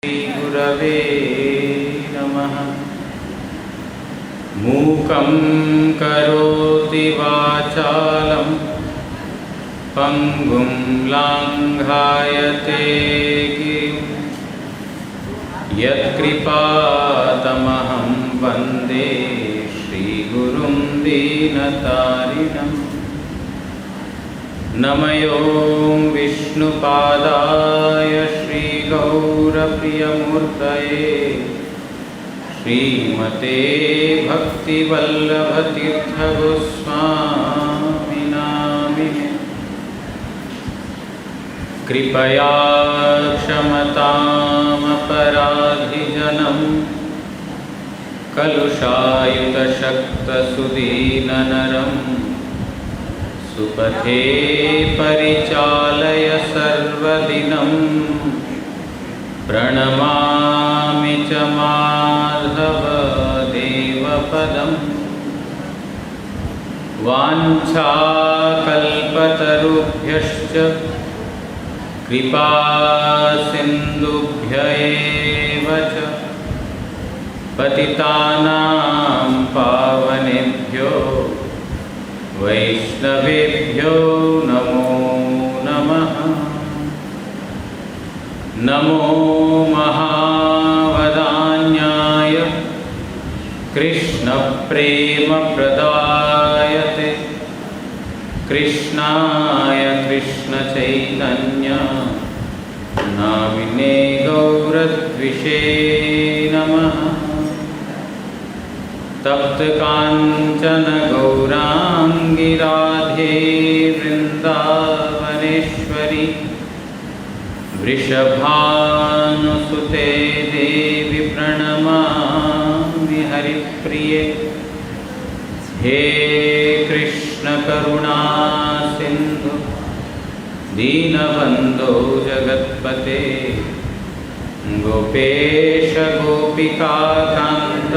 गुरवे नमः। मूकं करोति वाचालं पंगुं लांघायते गिरिं यत्कृपातमहं वन्दे श्रीगुरुं दीनतारिणम्। नमयो विष्णुपादाय श्रीगौरप्रियमूर्तये श्रीमते भक्तिवल्लभतीर्थगोस्वामिनामिने। कृपया क्षमतामपराधिजनं कलुषायुतशक्तसुदीननरम् सुपथे परिचालय सर्वदिनं। प्रणमामि च माधव देवपदम्। वाञ्छाकल्पतरुभ्यश्च कृपासिन्धुभ्य एव च पतितानां पावनेभ्यो वैष्णवेभ्यो नमो नमः। नमो महावदान्याय कृष्णप्रेमप्रदायते कृष्णाय कृष्णचैतन्य नामिने गौरद्विषे नमः। तप्तकाञ्चन गौराङ्गी राधे वृन्दावनेश्वरी वृषभानुसुते देवी प्रणमामि हरिप्रिये। हे कृष्ण करुणा सिन्धु दीनबन्धो जगत्पते गोपेश गोपिकाकान्त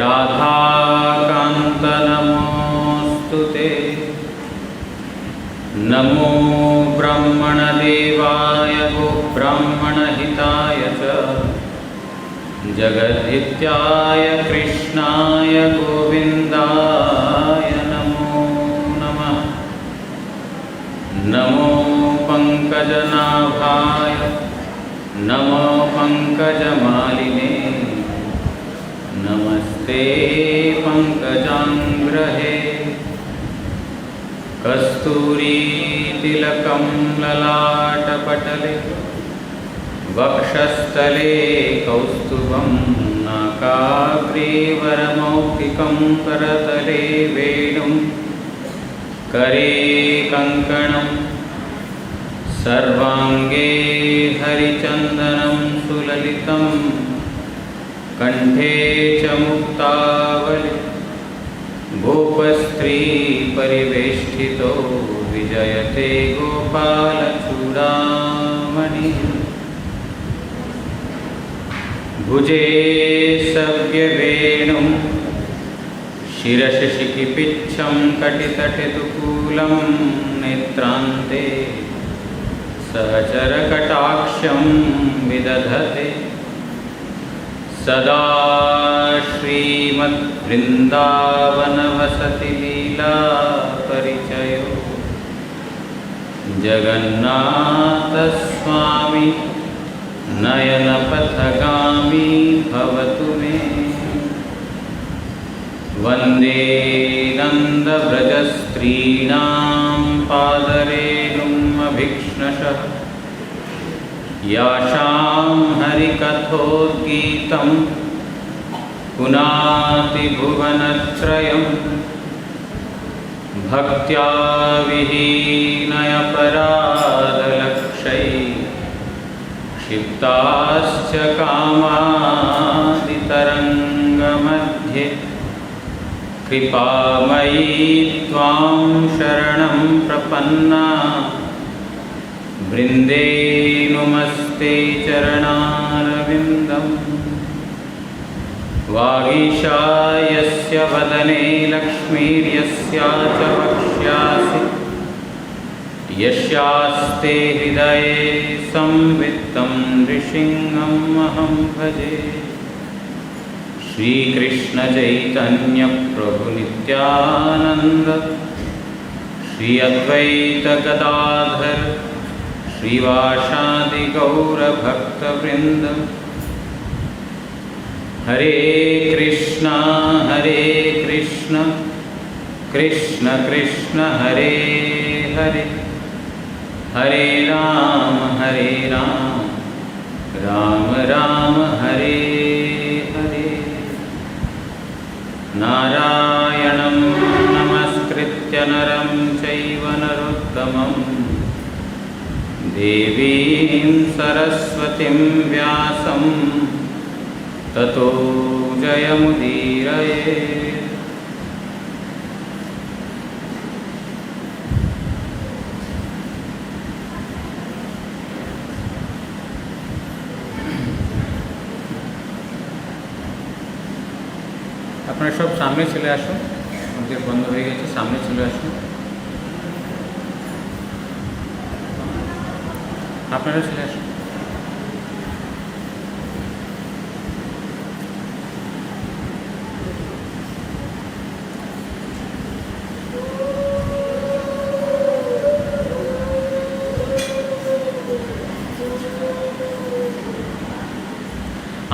राधाकान्त नमोऽस्तुते। नमो ब्रह्मणदेवाय गोब्राह्मणहिताय च जगद्धित्याय कृष्णाय गोविन्दाय नमो नमः। नमो पङ्कजनाभाय नमो पङ्कजमालिने नमस्ते पंकजांग्रहे। कस्तूरीतिलकं ललाटपटले वक्षस्थले कौस्तुभं नाकाग्रे वरमौक्तिकं करतले वेणुं करे कङ्कणं सर्वाङ्गे हरिचन्दनं सुललितं कंठे च मुक्तावली गोपस्त्री परिवेष्टितो विजयते गोपालचूडामणि। भुजे सव्यवेणुं शिरसि शिखिपिच्छं कटितटितुकूलं नेत्रान्ते सहचरकटाक्षं विदधते सदा। श्रीमद्वृन्दावनवसति लीला परिचयो जगन्नाथस्वामी नयनपथगामी भवतु मे। वन्दे नन्दव्रजस्त्रीणां पादरेणुम् अभीक्ष्णशः यासां हरिकथोद्गीतं पुनाति भुवनत्रयं भक्त्या विहीनयपराधलक्षैः क्षिप्ताश्च कामादितरङ्गमध्ये कृपामयी त्वां शरणं प्रपन्ना। वृन्दे नुमस्ते चरणारविन्दम्। वागीशायस्य वदने लक्ष्मीर्यस्या च वक्ष्यासि यस्यास्ते हृदये संवित्तं नृसिंहमहं भजे। श्रीकृष्ण चैतन्य प्रभु नित्यानंद, श्री अद्वैत गदाधर श्रीवासादि गौरभक्तवृंद। हरे कृष्णा कृष्ण कृष्ण हरे हरे, हरे राम राम राम हरे हरे। नारायणं नमस्कृत्य नरं चैव नरोत्तमं, देवीं सरस्वतीं व्यासं ततो जयमुदीरये। আপনারা সব সামনে চলে আসুন, মন্দির বন্ধ হয়ে গেছে, সামনে চলে আসুন। আপনারা চলে আসুন।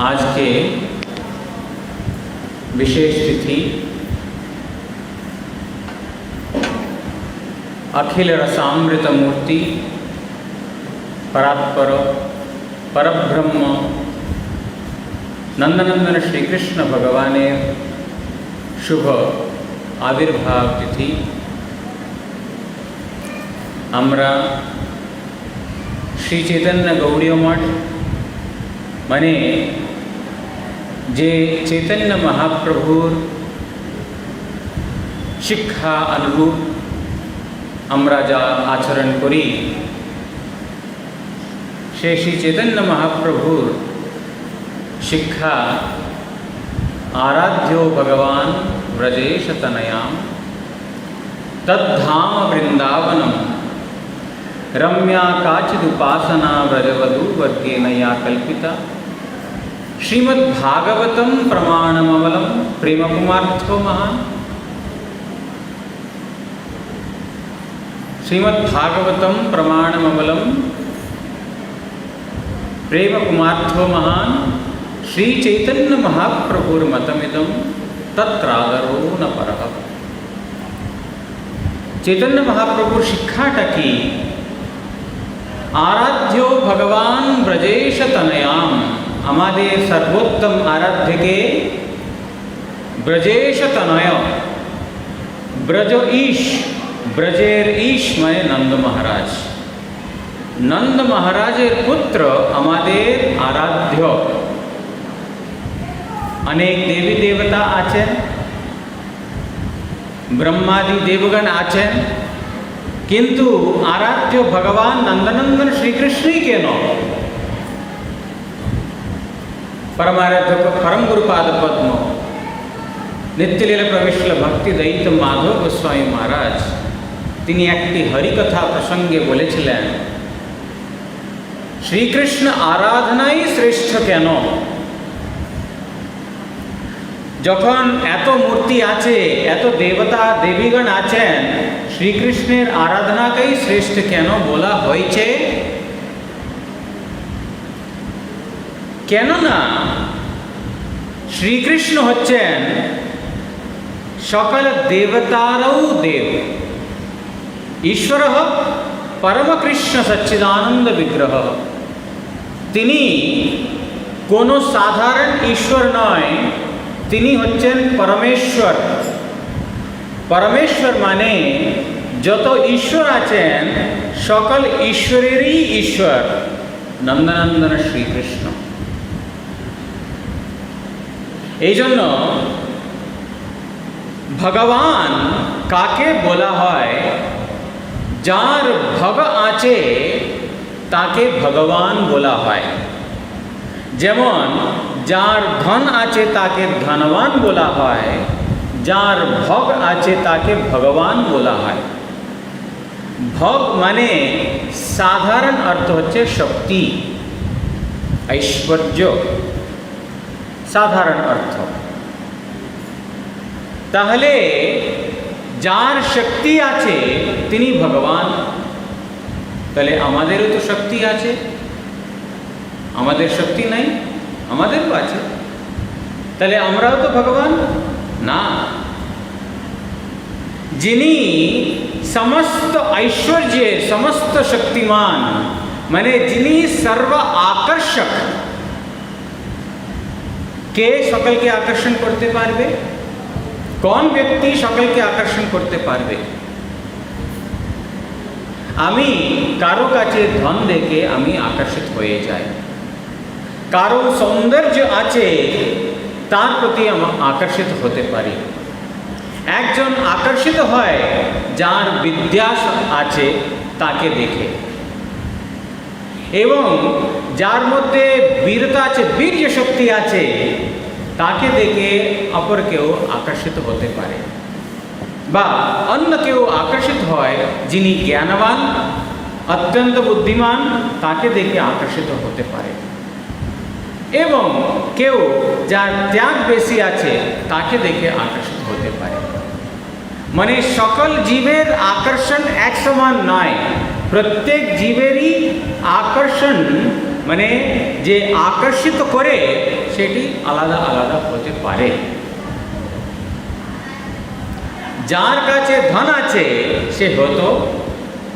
आज के विशेष तिथि अखिल रसामृत मूर्ति परात्पर परब्रह्म नंदनंदन श्री कृष्ण भगवानेर शुभ आविर्भाव तिथि। आमरा श्री चैतन्य गौड़ीय मठ माने जे चैतन्य महाप्रभुर शिक्षा अनुरूप आमरा जा आचरण करी, से श्री चैतन्य महाप्रभुर शिक्षा आराध्यो भगवान व्रजेश तनयाम तद्धाम वृंदावनम रम्या काचिदुपासना व्रजवधू वर्गेन या कल्पिता। श्रीमद्भागवतं प्रमाणमवलं प्रेमकुमार्थो महान्। श्रीमद्भागवतं प्रमाणमवलं प्रेमकुमार्थो महान्। श्री चैतन्य महाप्रभुर्मतमिदं तत्रादरो न परः। चैतन्य महाप्रभुर शिक्षाटा की आराध्यो भगवान ब्रजेश तनयाम, हमारे सर्वोत्तम आराध्य के ब्रजेश तनय, ब्रज ईश, ब्रजेर ईश माने नंद महाराज, नंद महाराजेर पुत्र हमारे आराध्य। अनेक देवी देवता आছেন, ब्रह्मादि देवगण आছেন, किंतु आराध्य भगवान नंदनंदन श्रीकृष्ण ही केन परमाराध्य परम गुरुपाद पद्म नित्यलीला प्रविश्ल भक्ति दैत माधव गोस्वामी महाराज তিনি একটি হরিকথা প্রসঙ্গে বলেছিলেন, শ্রীকৃষ্ণ আরাধনাই শ্রেষ্ঠ কেন? যখন এত মূর্তি আছে, এত দেবতা দেবীগণ আছেন, শ্রীকৃষ্ণের আরাধনাকেই শ্রেষ্ঠ কেন বলা হয়েছে? কেননা শ্রীকৃষ্ণ হচ্ছেন সকল দেবতারও দেব। ঈশ্বর পরমকৃষ্ণ সচ্চিদানন্দ বিগ্রহ। তিনি কোনো সাধারণ ঈশ্বর নয়, তিনি হচ্ছেন পরমেশ্বর। পরমেশ্বর মানে যত ঈশ্বর আছেন সকল ঈশ্বরেরই ঈশ্বর নন্দনন্দন শ্রীকৃষ্ণ। এই জন্য ভগবান কাকে বলা হয়? যার ভগ আছে তাকে ভগবান বলা হয়। যেমন যার ধন আছে তাকে ধনবান বলা হয়, যার ভগ আছে তাকে ভগবান বলা হয়। ভোগ মানে সাধারণ অর্থ হচ্ছে শক্তি, ঐশ্বর্য, সাধারণ অর্থ। তাহলে যার শক্তি আছে তিনি ভগবান। তাহলে আমাদেরও তো শক্তি আছে, আমাদের শক্তি নাই? আমাদেরও আছে। তাহলে আমরাও তো ভগবান না। যিনি সমস্ত ঐশ্বর্যের, সমস্ত শক্তিমান, মানে যিনি সর্ব আকর্ষক, কে সকলকে আকর্ষণ করতে পারবে? কোন ব্যক্তি সকলকে আকর্ষণ করতে পারবে? আমি কারো কাছে ধন দেখে আমি আকর্ষিত হয়ে যাই, কারো সৌন্দর্য আছে তার প্রতি আমি আকর্ষিত হতে পারি। একজন আকর্ষিত হয় যার বিদ্যা আছে তাকে দেখে, এবং যার মধ্যে বীরতা আছে, বীর্য শক্তি আছে, তাকে দেখে অপর কেউ আকর্ষিত হতে পারে। বা অন্য কেউ আকর্ষিত হয় যিনি জ্ঞানবান, অত্যন্ত বুদ্ধিমান, তাকে দেখে আকর্ষিত হতে পারে। এবং কেউ যার ত্যাগ বেশি আছে তাকে দেখে আকর্ষিত হতে পারে। মানে সকল জীবের আকর্ষণ এক সমান নয়। প্রত্যেক জীবেরই আকর্ষণ, মানে যে আকর্ষিত করে, সেটি আলাদা আলাদা হতে পারে। যার কাছে ধন আছে সে হয়তো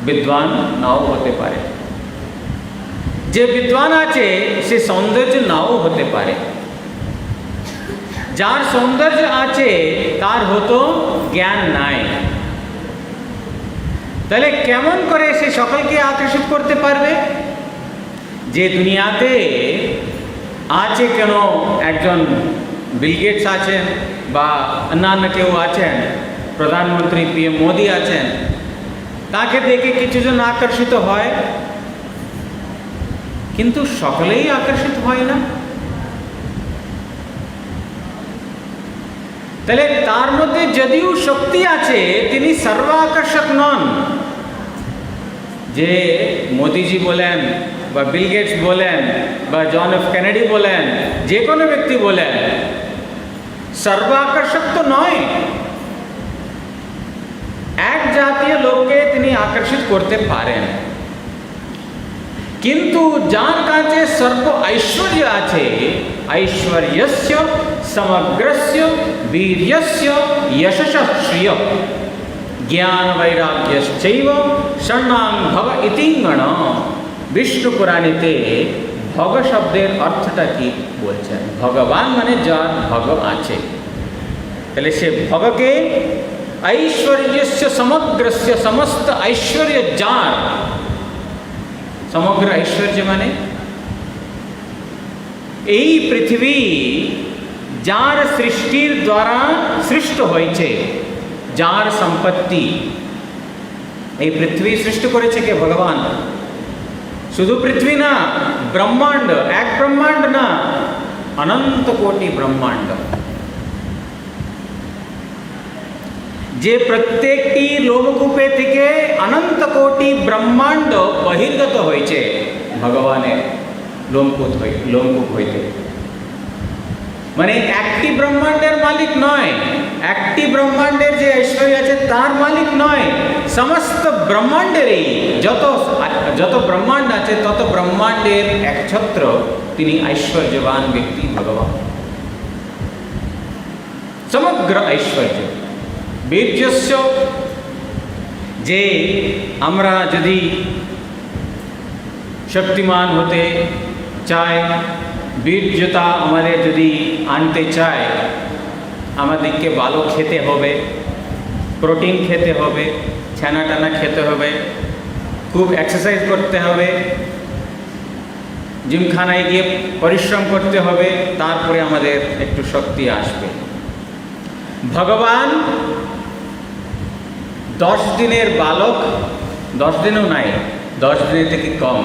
বিদ্বান নাও হতে পারে, যে বিদ্বান আছে সে সৌন্দর্য নাও হতে পারে, যার সৌন্দর্য আছে তার হয়তো জ্ঞান নাই। তাহলে কেমন করে সে সকলকে আকর্ষিত করতে পারবে? যে দুনিয়াতে আছে, কেন একজন বিল গেটস আছেন বা অন্যান্য কেউ আছেন, প্রধানমন্ত্রী PM মোদি আছেন, তাকে দেখে কিছুজন আকর্ষিত হয়, কিন্তু সকলেই আকর্ষিত হয় না। তাহলে তার মধ্যে যদিও শক্তি আছে, তিনি সর্বাকর্ষক নন। যে মোদিজি বলেন বা বিল গেটস বলেন বা জন এফ কেনেডি বলেন, যে কোনো ব্যক্তি বলেন, সর্বাকর্ষক তো নয়। এক জাতীয় লোককে তিনি আকর্ষিত করতে পারেন, কিন্তু যার কাছে সর্ব ঐশ্বর্য আছে, ঐশ্বর্যস্য সমগ্রস্য বীর্যস্য যশস্য শ্রিয় জ্ঞান বৈরাগ্যশ্চৈব ষণ্ণাং ভব ইতিঙ্গণ। বিষ্ণু পুরাণেতে ভগ শব্দের অর্থটা কি বলছেন? ভগবান মানে যার ভগ আছে। তাহলে সে ভগকে ঐশ্বর্যস্য সমগ্রস্য, সমস্ত ঐশ্বর্য যার, সমগ্র ঐশ্বর্য মানে এই পৃথিবী যার সৃষ্টির দ্বারা সৃষ্ট হয়েছে, যার সম্পত্তি, এই পৃথিবী সৃষ্টি করেছে কে? ভগবান। শুধু পৃথিবী না, ব্রহ্মাণ্ড, এক ব্রহ্মাণ্ড না, অনন্ত কোটি ব্রহ্মাণ্ড। যে প্রত্যেকটি লোমকূপে থেকে অনন্ত কোটি ব্রহ্মাণ্ড বহির্গত হয়েছে ভগবানের লোমকূপ হইতে। মানে একটি ব্রহ্মাণ্ডের মালিক নয়, একটি ব্রহ্মাণ্ডের যে ঐশ্বর্য আছে তার মালিক নয়, সমস্ত ব্রহ্মাণ্ডেরই যত ব্রহ্মাণ্ড আছে তত ব্রহ্মাণ্ডের একছত্র তিনি ঐশ্বর্যবান ব্যক্তি ভগবান। সমগ্র ঐশ্বর্য বীর্যস্য, যে আমরা যদি শক্তিমান হতে চাই, বীর্যতা আমাদের যদি আনতে চায়, আমাদেরকে ভালো খেতে হবে, প্রোটিন খেতে হবে, ছানা টানা খেতে হবে, খুব এক্সারসাইজ করতে হবে, জিমখানায় গিয়ে পরিশ্রম করতে হবে, তারপরে আমাদের একটু শক্তি আসবে। ভগবান 10 দিনের বালক, 10 দিনও নাই, 10 দিনের থেকে কম,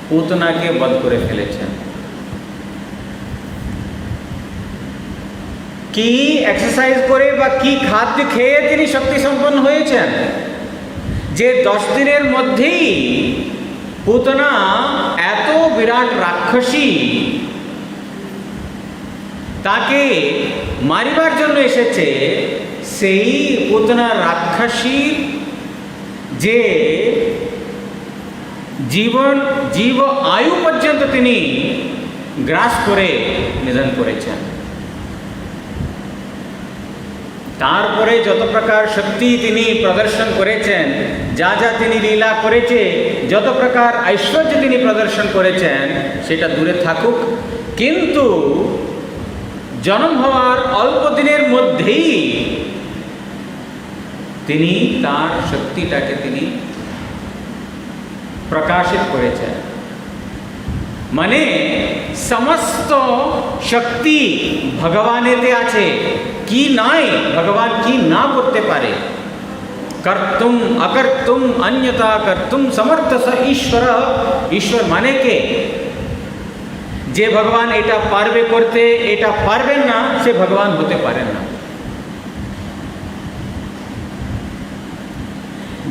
পুতনাকে বধ করে ফেলেছেন। কি এক্সারসাইজ করে বা কি খাদ্য খেয়ে তিনি শক্তি সম্পন্ন হয়েছেন? যে 10 দিনের মধ্যেই পুতনা এত বিরাট রাক্ষসী তাকে মারিবার জন্য এসেছে, সেই পুতনা রাক্ষসীর যে জীব আয়ু পর্যন্ত তিনি গ্রাস করে নিধন করেছেন। তারপরে যত প্রকার শক্তি তিনি প্রদর্শন করেছেন, যা যা তিনি লীলা করেছে, যত প্রকার ঐশ্বর্য তিনি প্রদর্শন করেছেন, সেটা দূরে থাকুক, কিন্তু জন্ম হওয়ার অল্প দিনের মধ্যেই তিনি তার শক্তিটাকে তিনি প্রকাশিত করেছেন। মানে সমস্ত শক্তি ভগবানেতে আছে, কি নাই ভগবান কি না করতে পারে। কর্তুম অকর্তুম অন্যতা কর্তুম সমর্থ স ঈশ্বর। ঈশ্বর মানে কে? যে ভগবান এটা পারবে করতে, এটা পারবেন না, সে ভগবান হতে পারেন না।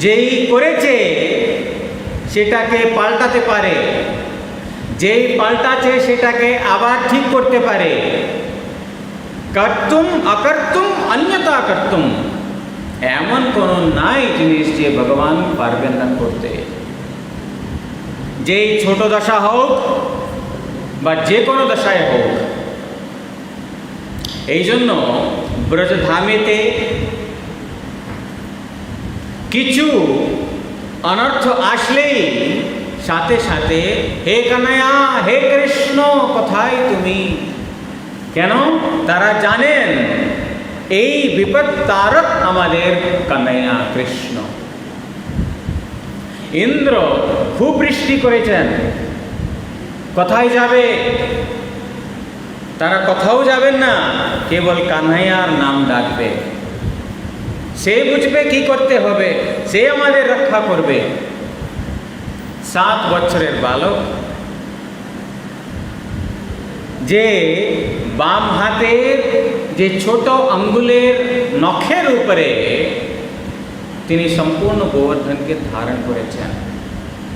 যেই করেছে সেটাকে পাল্টাতে পারে, যেই পাল্টাছে সেটাকে আবার ঠিক করতে পারে। কর্তুম অকর্তুম অন্যতা কর্তুম, এমন কোনো নাই জিনিস যে ভগবান পারবেন না করতে। যেই ছোট দশা হোক বা যে কোনো দশায় হোক। এই জন্য ব্রজধামেতে কিছু অনর্থ আসলেই সাথে সাথে হে কানাইয়া, হে কৃষ্ণ, কোথায় তুমি? কেন? তারা জানেন এই বিপদ তারক আমাদের কানাইয়া কৃষ্ণ। ইন্দ্র খুব বৃষ্টি করেছেন, কোথায় যাবে? তারা কোথাও যাবেন না, কেবল কানাইয়ার নাম ডাকবে। সে বুঝবে কি করতে হবে, সে আমাদের রক্ষা করবে। 7 বছরের বালক, যে বাম হাতের যে ছোট আঙ্গুলের নখের উপরে তিনি সম্পূর্ণ গোবর্ধনকে ধারণ করেছেন।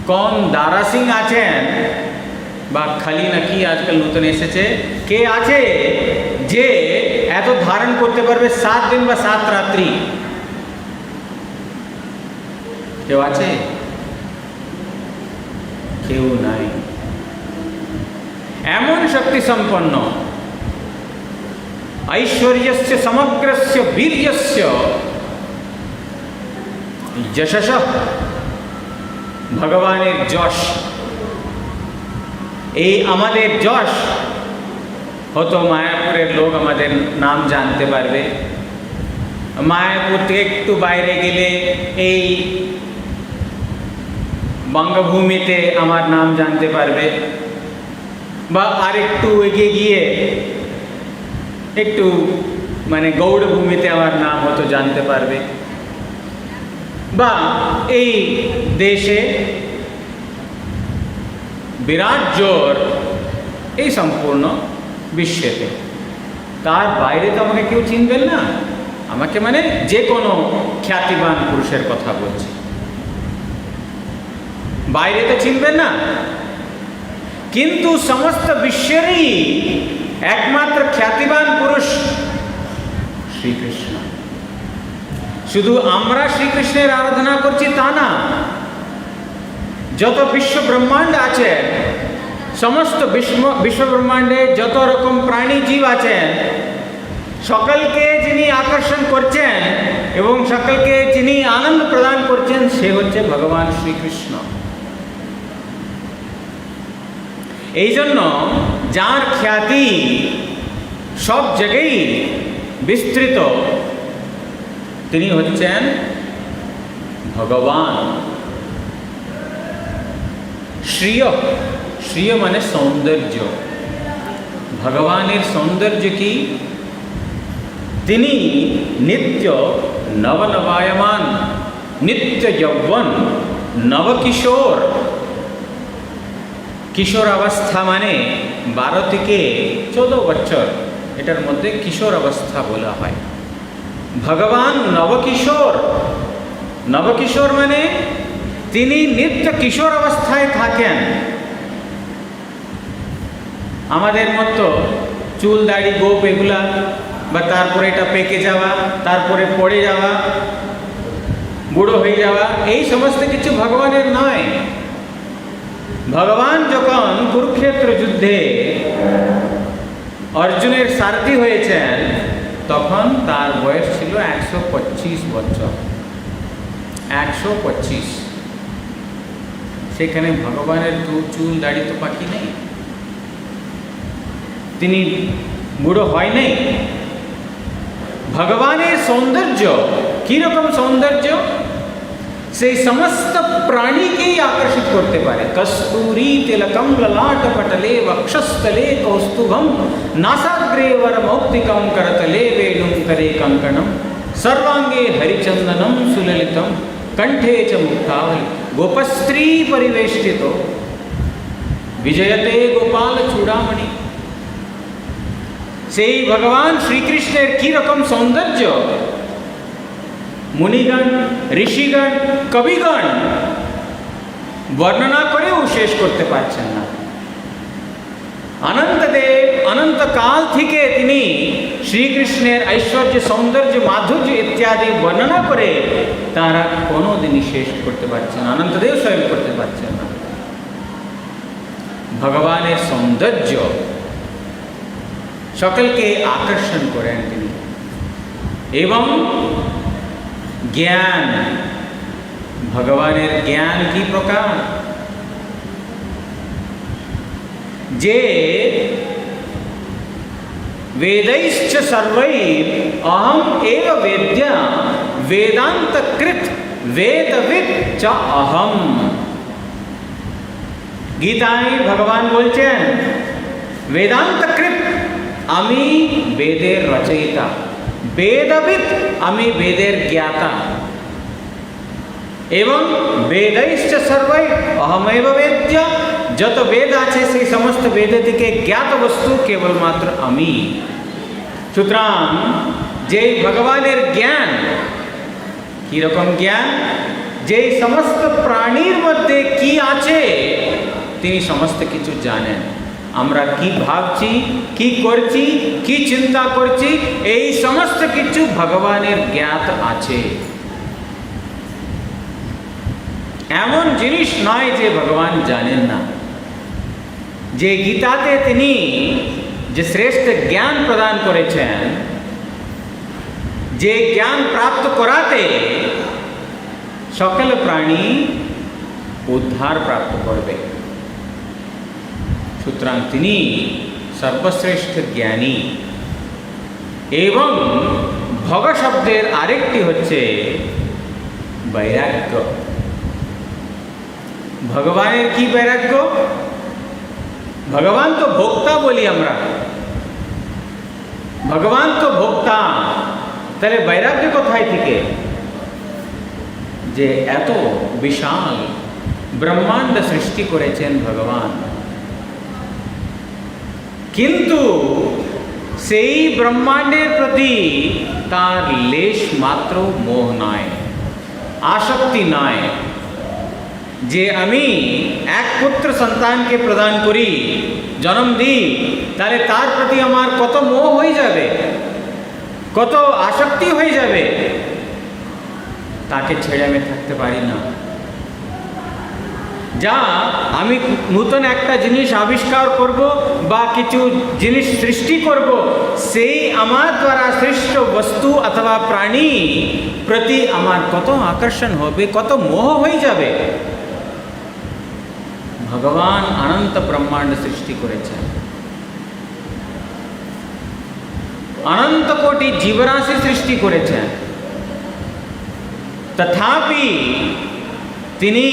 কোন দারা সিং আছেন বা খালি নাকি আজকাল নতুন এসেছে, কে আছে যে এত ধারণ করতে পারবে 7 দিন বা 7 রাত্রি? কেউ আছে? কেউ নাই। এমন শক্তি সম্পন্ন, ঐশ্বর্যস্য সমগ্রস্য বীর্যস্য যশস, ভগবানের যশ। এই আমাদের যশ হতো মায়াপুরের লোক আমাদের নাম জানতে পারবে। মায়াপুর থেকে একটু বাইরে গেলে এই বঙ্গভূমিতে আমার নাম জানতে পারবে, বা আরেকটু এগিয়ে গিয়ে একটু মানে গৌড়ভূমিতে আমার নাম হয়তো জানতে পারবে, বা এই দেশে বিরাট জোর এই সম্পূর্ণ বিশ্বেতে। তার বাইরে তো আমাকে কেউ চিনবেন না। আমাকে মানে যে কোনো খ্যাতিবান পুরুষের কথা বলছি, বাইরে তো চিনবেন না। কিন্তু সমস্ত বিশ্বেরই একমাত্র খ্যাতিবান পুরুষ শ্রীকৃষ্ণ। শুধু আমরা শ্রীকৃষ্ণের আরাধনা করছি তা না, যত বিশ্ব ব্রহ্মাণ্ড আছে, সমস্ত বিশ্ব ব্রহ্মাণ্ডে যত রকম প্রাণী জীব আছেন, সকলকে যিনি আকর্ষণ করছেন এবং সকলকে যিনি আনন্দ প্রদান করছেন, সে হচ্ছে ভগবান শ্রীকৃষ্ণ। এই জন্য যার খ্যাতি সব জায়গায় বিস্তৃত, তিনি হচ্ছেন ভগবান। শ্রিয়, শ্রিয় মানে সৌন্দর্য। ভগবানের সৌন্দর্য কি? তিনি নিত্য নবনবায়মান, নিত্য যৌবন, নবকিশোর। কিশোর অবস্থা মানে 12 থেকে 14 বছর, এটার মধ্যে কিশোর অবস্থা বলা হয়। ভগবান নবকিশোর, নবকিশোর মানে তিনি নিত্য কিশোর অবস্থায় থাকেন। আমাদের মতো চুল দাড়ি গোপ এগুলা, বা তারপরে এটা পেকে যাওয়া, তারপরে পড়ে যাওয়া, বুড়ো হয়ে যাওয়া, এই সমস্ত কিছু ভগবানের নয়। ভগবান যখন কুরুক্ষেত্র যুদ্ধে অর্জুনের সারথি হয়েছেন, তখন তার বয়স ছিল 125 বছর। 125। সেখানে ভগবানের তো চুল দাড়ি তো বাকি নেই, তিনি বুড়ো হয় নাই। ভগবানের সৌন্দর্য কিরকম সৌন্দর্য, সেই সমস্ত প্রাণীকেই আকর্ষিত করতে পারে। কস্তুরী তিলকম ললাট পটলে বক্ষস্থলে কৌস্তুভম নাসাগ্রে বরমৌক্তিকম করতলে वेणुं करे कंकणम सर्वांगे हरिचंदनम सुललितम कंठे च मुक्तावली गोपस्त्री परिवेष्टितो विजयते गोपाल चूड़ामणि। সেই ভগবান শ্রীকৃষ্ণের কিরকম সৌন্দর্য মুনিগণ, ঋষিগণ, কবিগণ বর্ণনা করেও শেষ করতে পারছেন না। অনন্তদেব অনন্তকাল থেকে তিনি শ্রীকৃষ্ণের ঐশ্বর্য, সৌন্দর্য, মাধুর্য ইত্যাদি বর্ণনা করে তারা কোনোদিনই শেষ করতে পারছেন না। অনন্তদেব স্বয়ং করতে পারছেন না। ভগবানের সৌন্দর্য সকলকে আকর্ষণ করেন তিনি। এবং জ্ঞান, ভগবানের জ্ঞান কি প্রকার, যে वेदैश्च सर्वैः अहम एव वेद्या वेदांतकृत वेदविद च अहम। गीताয় ভগবান বলছেন বেদান্তকৃত আমি বেদের রচয়িতা, বেদবিদ আমি বেদের জ্ঞাতা, এবং বেदैश्च सर्वैः अहमेव वेद्या, যত বেদ আছে সেই সমস্ত বেদ থেকে জ্ঞাত বস্তু কেবলমাত্র আমি। সুতরাং যে ভগবানের জ্ঞান, কিরকম জ্ঞান, যে সমস্ত প্রাণীর মধ্যে কি আছে তিনি সমস্ত কিছু জানেন। আমরা কি ভাবছি, কি করছি, কি চিন্তা করছি, এই সমস্ত কিছু ভগবানের জ্ঞাত আছে। এমন জিনিস নয় যে ভগবান জানেন না। যে গীতাতে তিনি যে শ্রেষ্ঠ জ্ঞান প্রদান করেছেন, যে জ্ঞান প্রাপ্ত করাতে সকল প্রাণী উদ্ধার প্রাপ্ত করবে, সুতরাং তিনি সর্বশ্রেষ্ঠ জ্ঞানী। এবং ভগ শব্দের আরেকটি হচ্ছে বৈরাগ্য। ভগবানের কি বৈরাগ্য? ভগবান তো ভোক্তা বলি আমরা, ভগবান তো ভোক্তা, তাহলে বৈরাগ্য কোথায় থেকে? যে এত বিশাল ব্রহ্মাণ্ড সৃষ্টি করেছেন ভগবান, কিন্তু সেই ব্রহ্মাণ্ডের প্রতি তার লেশ মাত্র মোহ নয়, আসক্তি নয়। যে আমি এক পুত্র সন্তানকে প্রদান করি, জন্ম দিই, তাহলে তার প্রতি আমার কত মোহ হয়ে যাবে, কত আসক্তি হয়ে যাবে, তাকে ছেড়ে আমি থাকতে পারি না। যা আমি নূতন একটা জিনিস আবিষ্কার করব বা কিছু জিনিস সৃষ্টি করব, সেই আমার দ্বারা সৃষ্ট বস্তু অথবা প্রাণী প্রতি আমার কত আকর্ষণ হবে, কত মোহ হয়ে যাবে। ভগবান অনন্ত ব্রহ্মাণ্ড সৃষ্টি করেছেন, অনন্ত কোটি জীবরাশি সৃষ্টি করেছেন, তথাপি তিনি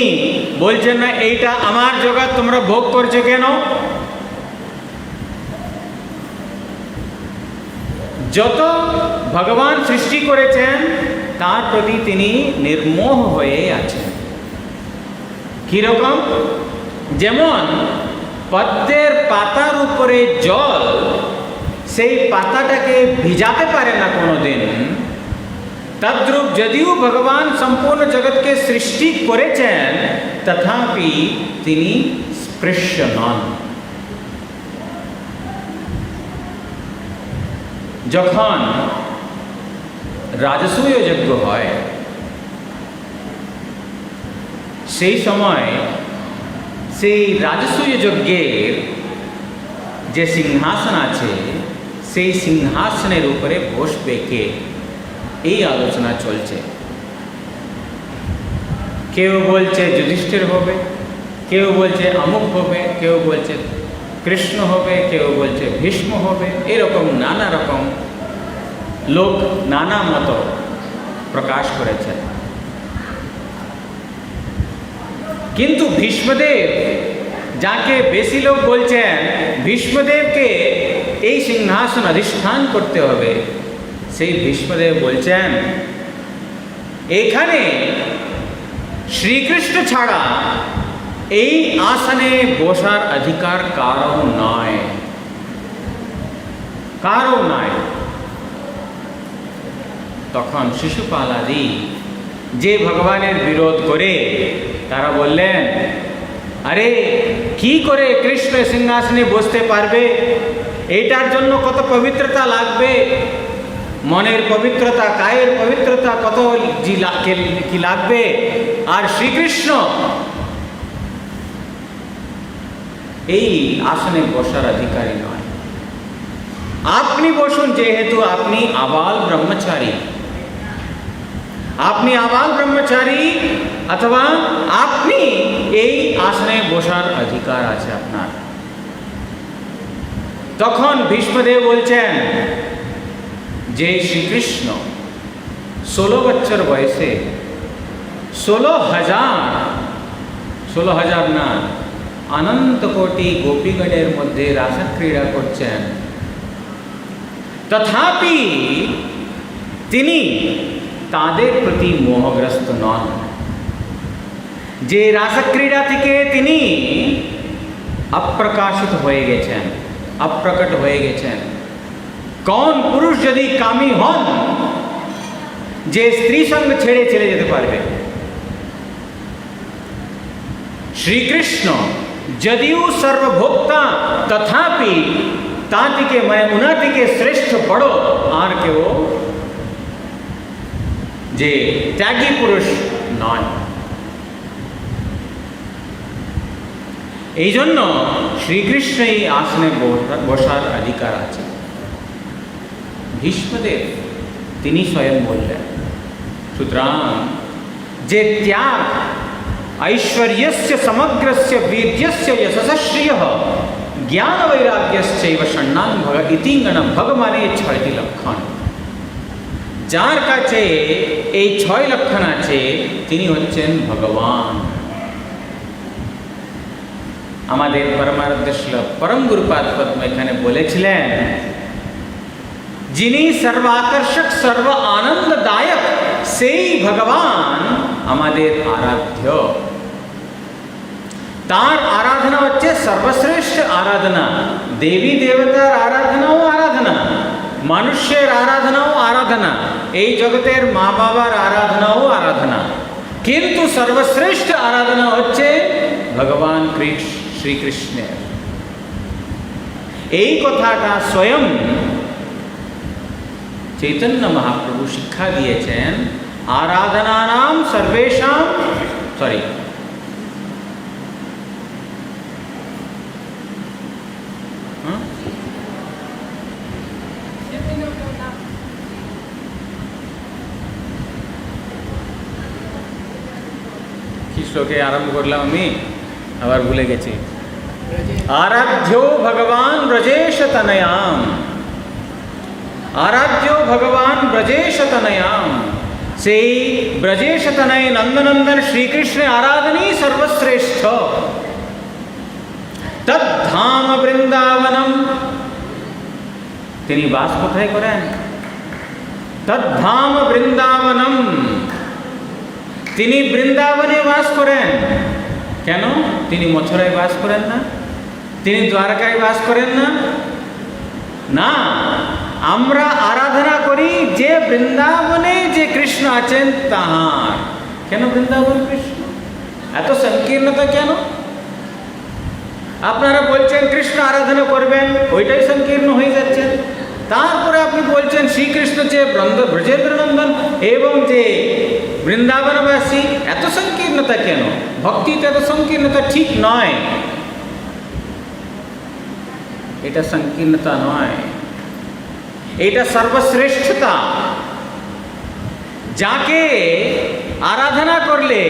বলছেন না এইটা আমার জগৎ, তোমরা ভোগ করছো কেন? যত ভগবান সৃষ্টি করেছেন তার প্রতি তিনি নির্মোহ হয়ে আছেন। কিরকম? যেমন পদ্মের পাতার উপরে জল সেই পাতাটাকে ভিজাতে পারে না কোনোদিন, তদ্রূপ যদিও ভগবান সম্পূর্ণ জগৎকে সৃষ্টি করেছেন, তথাপি তিনি স্পৃশ্য নন। যখন রাজসূয় যজ্ঞ হয়, সেই সময় সেই রাজসূয় যজ্ঞের যে সিংহাসন আছে, সেই সিংহাসনের উপরে বসবে কে, এই আলোচনা চলছে। কেউ বলছে যুধিষ্ঠির হবে, কেউ বলছে অমুক হবে, কেউ বলছে কৃষ্ণ হবে, কেউ বলছে ভীষ্ম হবে। এরকম নানা রকম লোক নানা মত প্রকাশ করেছেন। কিন্তু ভীষ্মদেব, যাকে বেশি লোক বলছেন ভীষ্মদেবকে এই সিংহাসন অধিষ্ঠান করতে হবে, সেই ভীষ্মদেব বলছেন এখানে শ্রীকৃষ্ণ ছাড়া এই আসনে বসার অধিকার কারও নয়, কারও নয়। তখন শিশুপাল আদি যে ভগবানের বিরোধ করে, তারা বললেন আরে কি করে কৃষ্ণ সিংহাসনে বসতে পারবে, এটার জন্য কত পবিত্রতা লাগবে, মনের পবিত্রতা, কায়ের পবিত্রতা কত কি লাগবে, আর শ্রীকৃষ্ণ এই আসনে বসার অধিকারী নয়। আপনি বসুন, যেহেতু আপনি আবাল ব্রহ্মচারী, আপনি আবাল ব্রহ্মচারী, অথবা আপনি এই আসনে বসার অধিকার আছে আপনার। তখন ভীষ্মদেব বলছেন যে শ্রীকৃষ্ণ 16 বছর বয়সে 16,000 না, অনন্ত কোটি গোপীগণের মধ্যে রাসক্রীড়া করছেন, তথাপি তিনি তাদের প্রতি মোহগ্রস্ত নন। যে রাসক্রীড়া থেকে তিনি অপ্রকাশিত হয়ে গেছেন, অপ্রকট হয়ে গেছেন। কোন পুরুষ যদি কামী হন, যে স্ত্রী সঙ্গ ছেড়ে চলে যেতে পারবে? শ্রীকৃষ্ণ যদিও সর্বভোক্তা, তথাপি তা থেকে মানে উনা থেকে শ্রেষ্ঠ বড় আর কেউ যে ত্যাগী পুরুষ নয়। এই জন্য শ্রীকৃষ্ণ এই আসনে বসার অধিকার আছে। ভীষ্মদেব তিনি স্বয়ং বললেন। সুতরাং যে ত্যাগ ऐश्वर्यस्य समग्रस्य वीर्यस्य यशस्श्रियः ज्ञान वैराग्यश्चैव षण्णां भग इतिंगण भग মানে 6টি লক্ষণ। যার কাছে এই 6 লক্ষণ আছে তিনি হচ্ছেন ভগবান। আমাদের পরমারাধ্য শ্লোক পরম গুরুপাদ পদ্ম এখানে বলেছিলেন, যিনি সর্বাকর্ষক সর্ব আনন্দদায়ক সেই ভগবান আমাদের আরাধ্য। তার আরাধনা হচ্ছে সর্বশ্রেষ্ঠ আরাধনা। দেবী দেবতার আরাধনাও আরাধনা, মানুষের আরাধনাও আরাধনা, এই জগতের মা বাবার আরাধনাও আরাধনা, কিন্তু সর্বশ্রেষ্ঠ আরাধনা হচ্ছে ভগবান শ্রীকৃষ্ণের। এই কথাটা স্বয়ং চৈতন্য মহাপ্রভু শিক্ষা দিয়েছেন। আরাধনানাম সর্বেষাং কি শ্লোকে আরম্ভ করলাম আমি, আবার ভুলে গেছি। আরাধ্য ভগবান ব্রজেশ তনয়াম, আরাধ্য ভগবান ব্রজেশ তনয়াম। সেই ব্রজেশ তনয় নন্দনন্দন শ্রীকৃষ্ণের আরাধনই সর্বশ্রেষ্ঠ। তদ্ধাম বৃন্দাবনম, তিনি বাস কোথায় করেন? তদ্ধাম বৃন্দাবনম, তিনি বৃন্দাবনে বাস করেন। কেন? তিনি মথুরায় বাস করেন না, তিনি দ্বারকায় বাস করেন না। না, আমরা আরাধনা করি যে বৃন্দাবনে যে কৃষ্ণ আছেন তাহার। কেন বৃন্দাবন কৃষ্ণ? এত সংকীর্ণতা কেন? আপনারা বলছেন কৃষ্ণ আরাধনা করবেন, ওইটাই সংকীর্ণ হয়ে যাচ্ছেন। তারপরে আপনি বলছেন শ্রীকৃষ্ণ যে ব্রজেন্দ্র নন্দন এবং যে বৃন্দাবনবাসী, এত সংকীর্ণতা কেন? ভক্তিতে এত সংকীর্ণতা ঠিক নয়, এটা সংকীর্ণতা নয়, এটা সর্বশ্রেষ্ঠতা। যাকে আরাধনা করলে,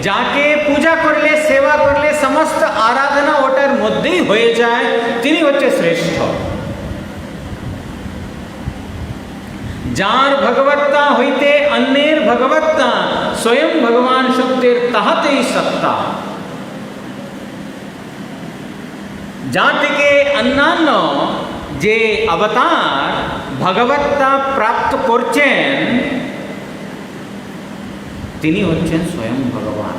যাকে পূজা করলে, সেবা করলে সমস্ত আরাধনা ওটার মধ্যেই হয়ে যায়, তিনি হচ্ছে শ্রেষ্ঠ। যার ভগবত্তা হইতে অন্যের ভগবত্তা, স্বয়ং ভগবান শব্দের তাহাতেই সত্তা। যা থেকে অন্যান্য যে অবতার ভগবত্তা প্রাপ্ত করছেন, তিনি হচ্ছেন স্বয়ং ভগবান।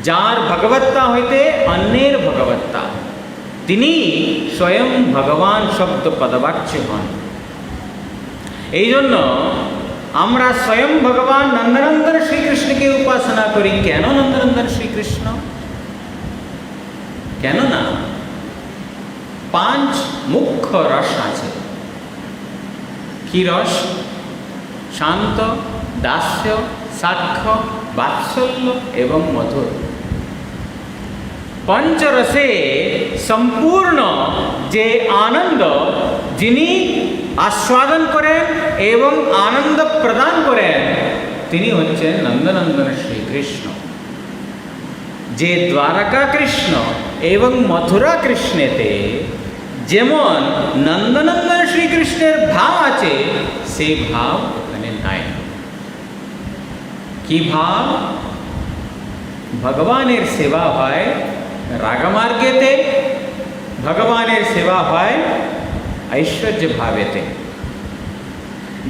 যার ভগবত্তা হইতে অন্যের ভগবত্তা, তিনি স্বয়ং ভগবান শব্দ পদবাচ্য হন। এই জন্য আমরা স্বয়ং ভগবান নন্দনন্দন শ্রীকৃষ্ণকে উপাসনা করি। কেন নন্দনন্দন শ্রীকৃষ্ণ? কেননা 5 মুখ্য রস আছে। কি রস? শান্ত, দাস্য, সাক্ষ্য, বাৎসল্য এবং মধুর। পঞ্চরসে সম্পূর্ণ যে আনন্দ যিনি আস্বাদন করেন এবং আনন্দ প্রদান করেন, তিনি হচ্ছেন নন্দনন্দন শ্রীকৃষ্ণ। যে দ্বারকা কৃষ্ণ এবং মথুরা কৃষ্ণেতে যেমন নন্দনন্দন শ্রীকৃষ্ণের ভাব আছে, সেই ভাব ওখানে নাই। কি ভাব? ভগবানের সেবা হয় রাগমার্গেতে, ভগবানের সেবা হয় ঐশ্বর্য ভাবেতে।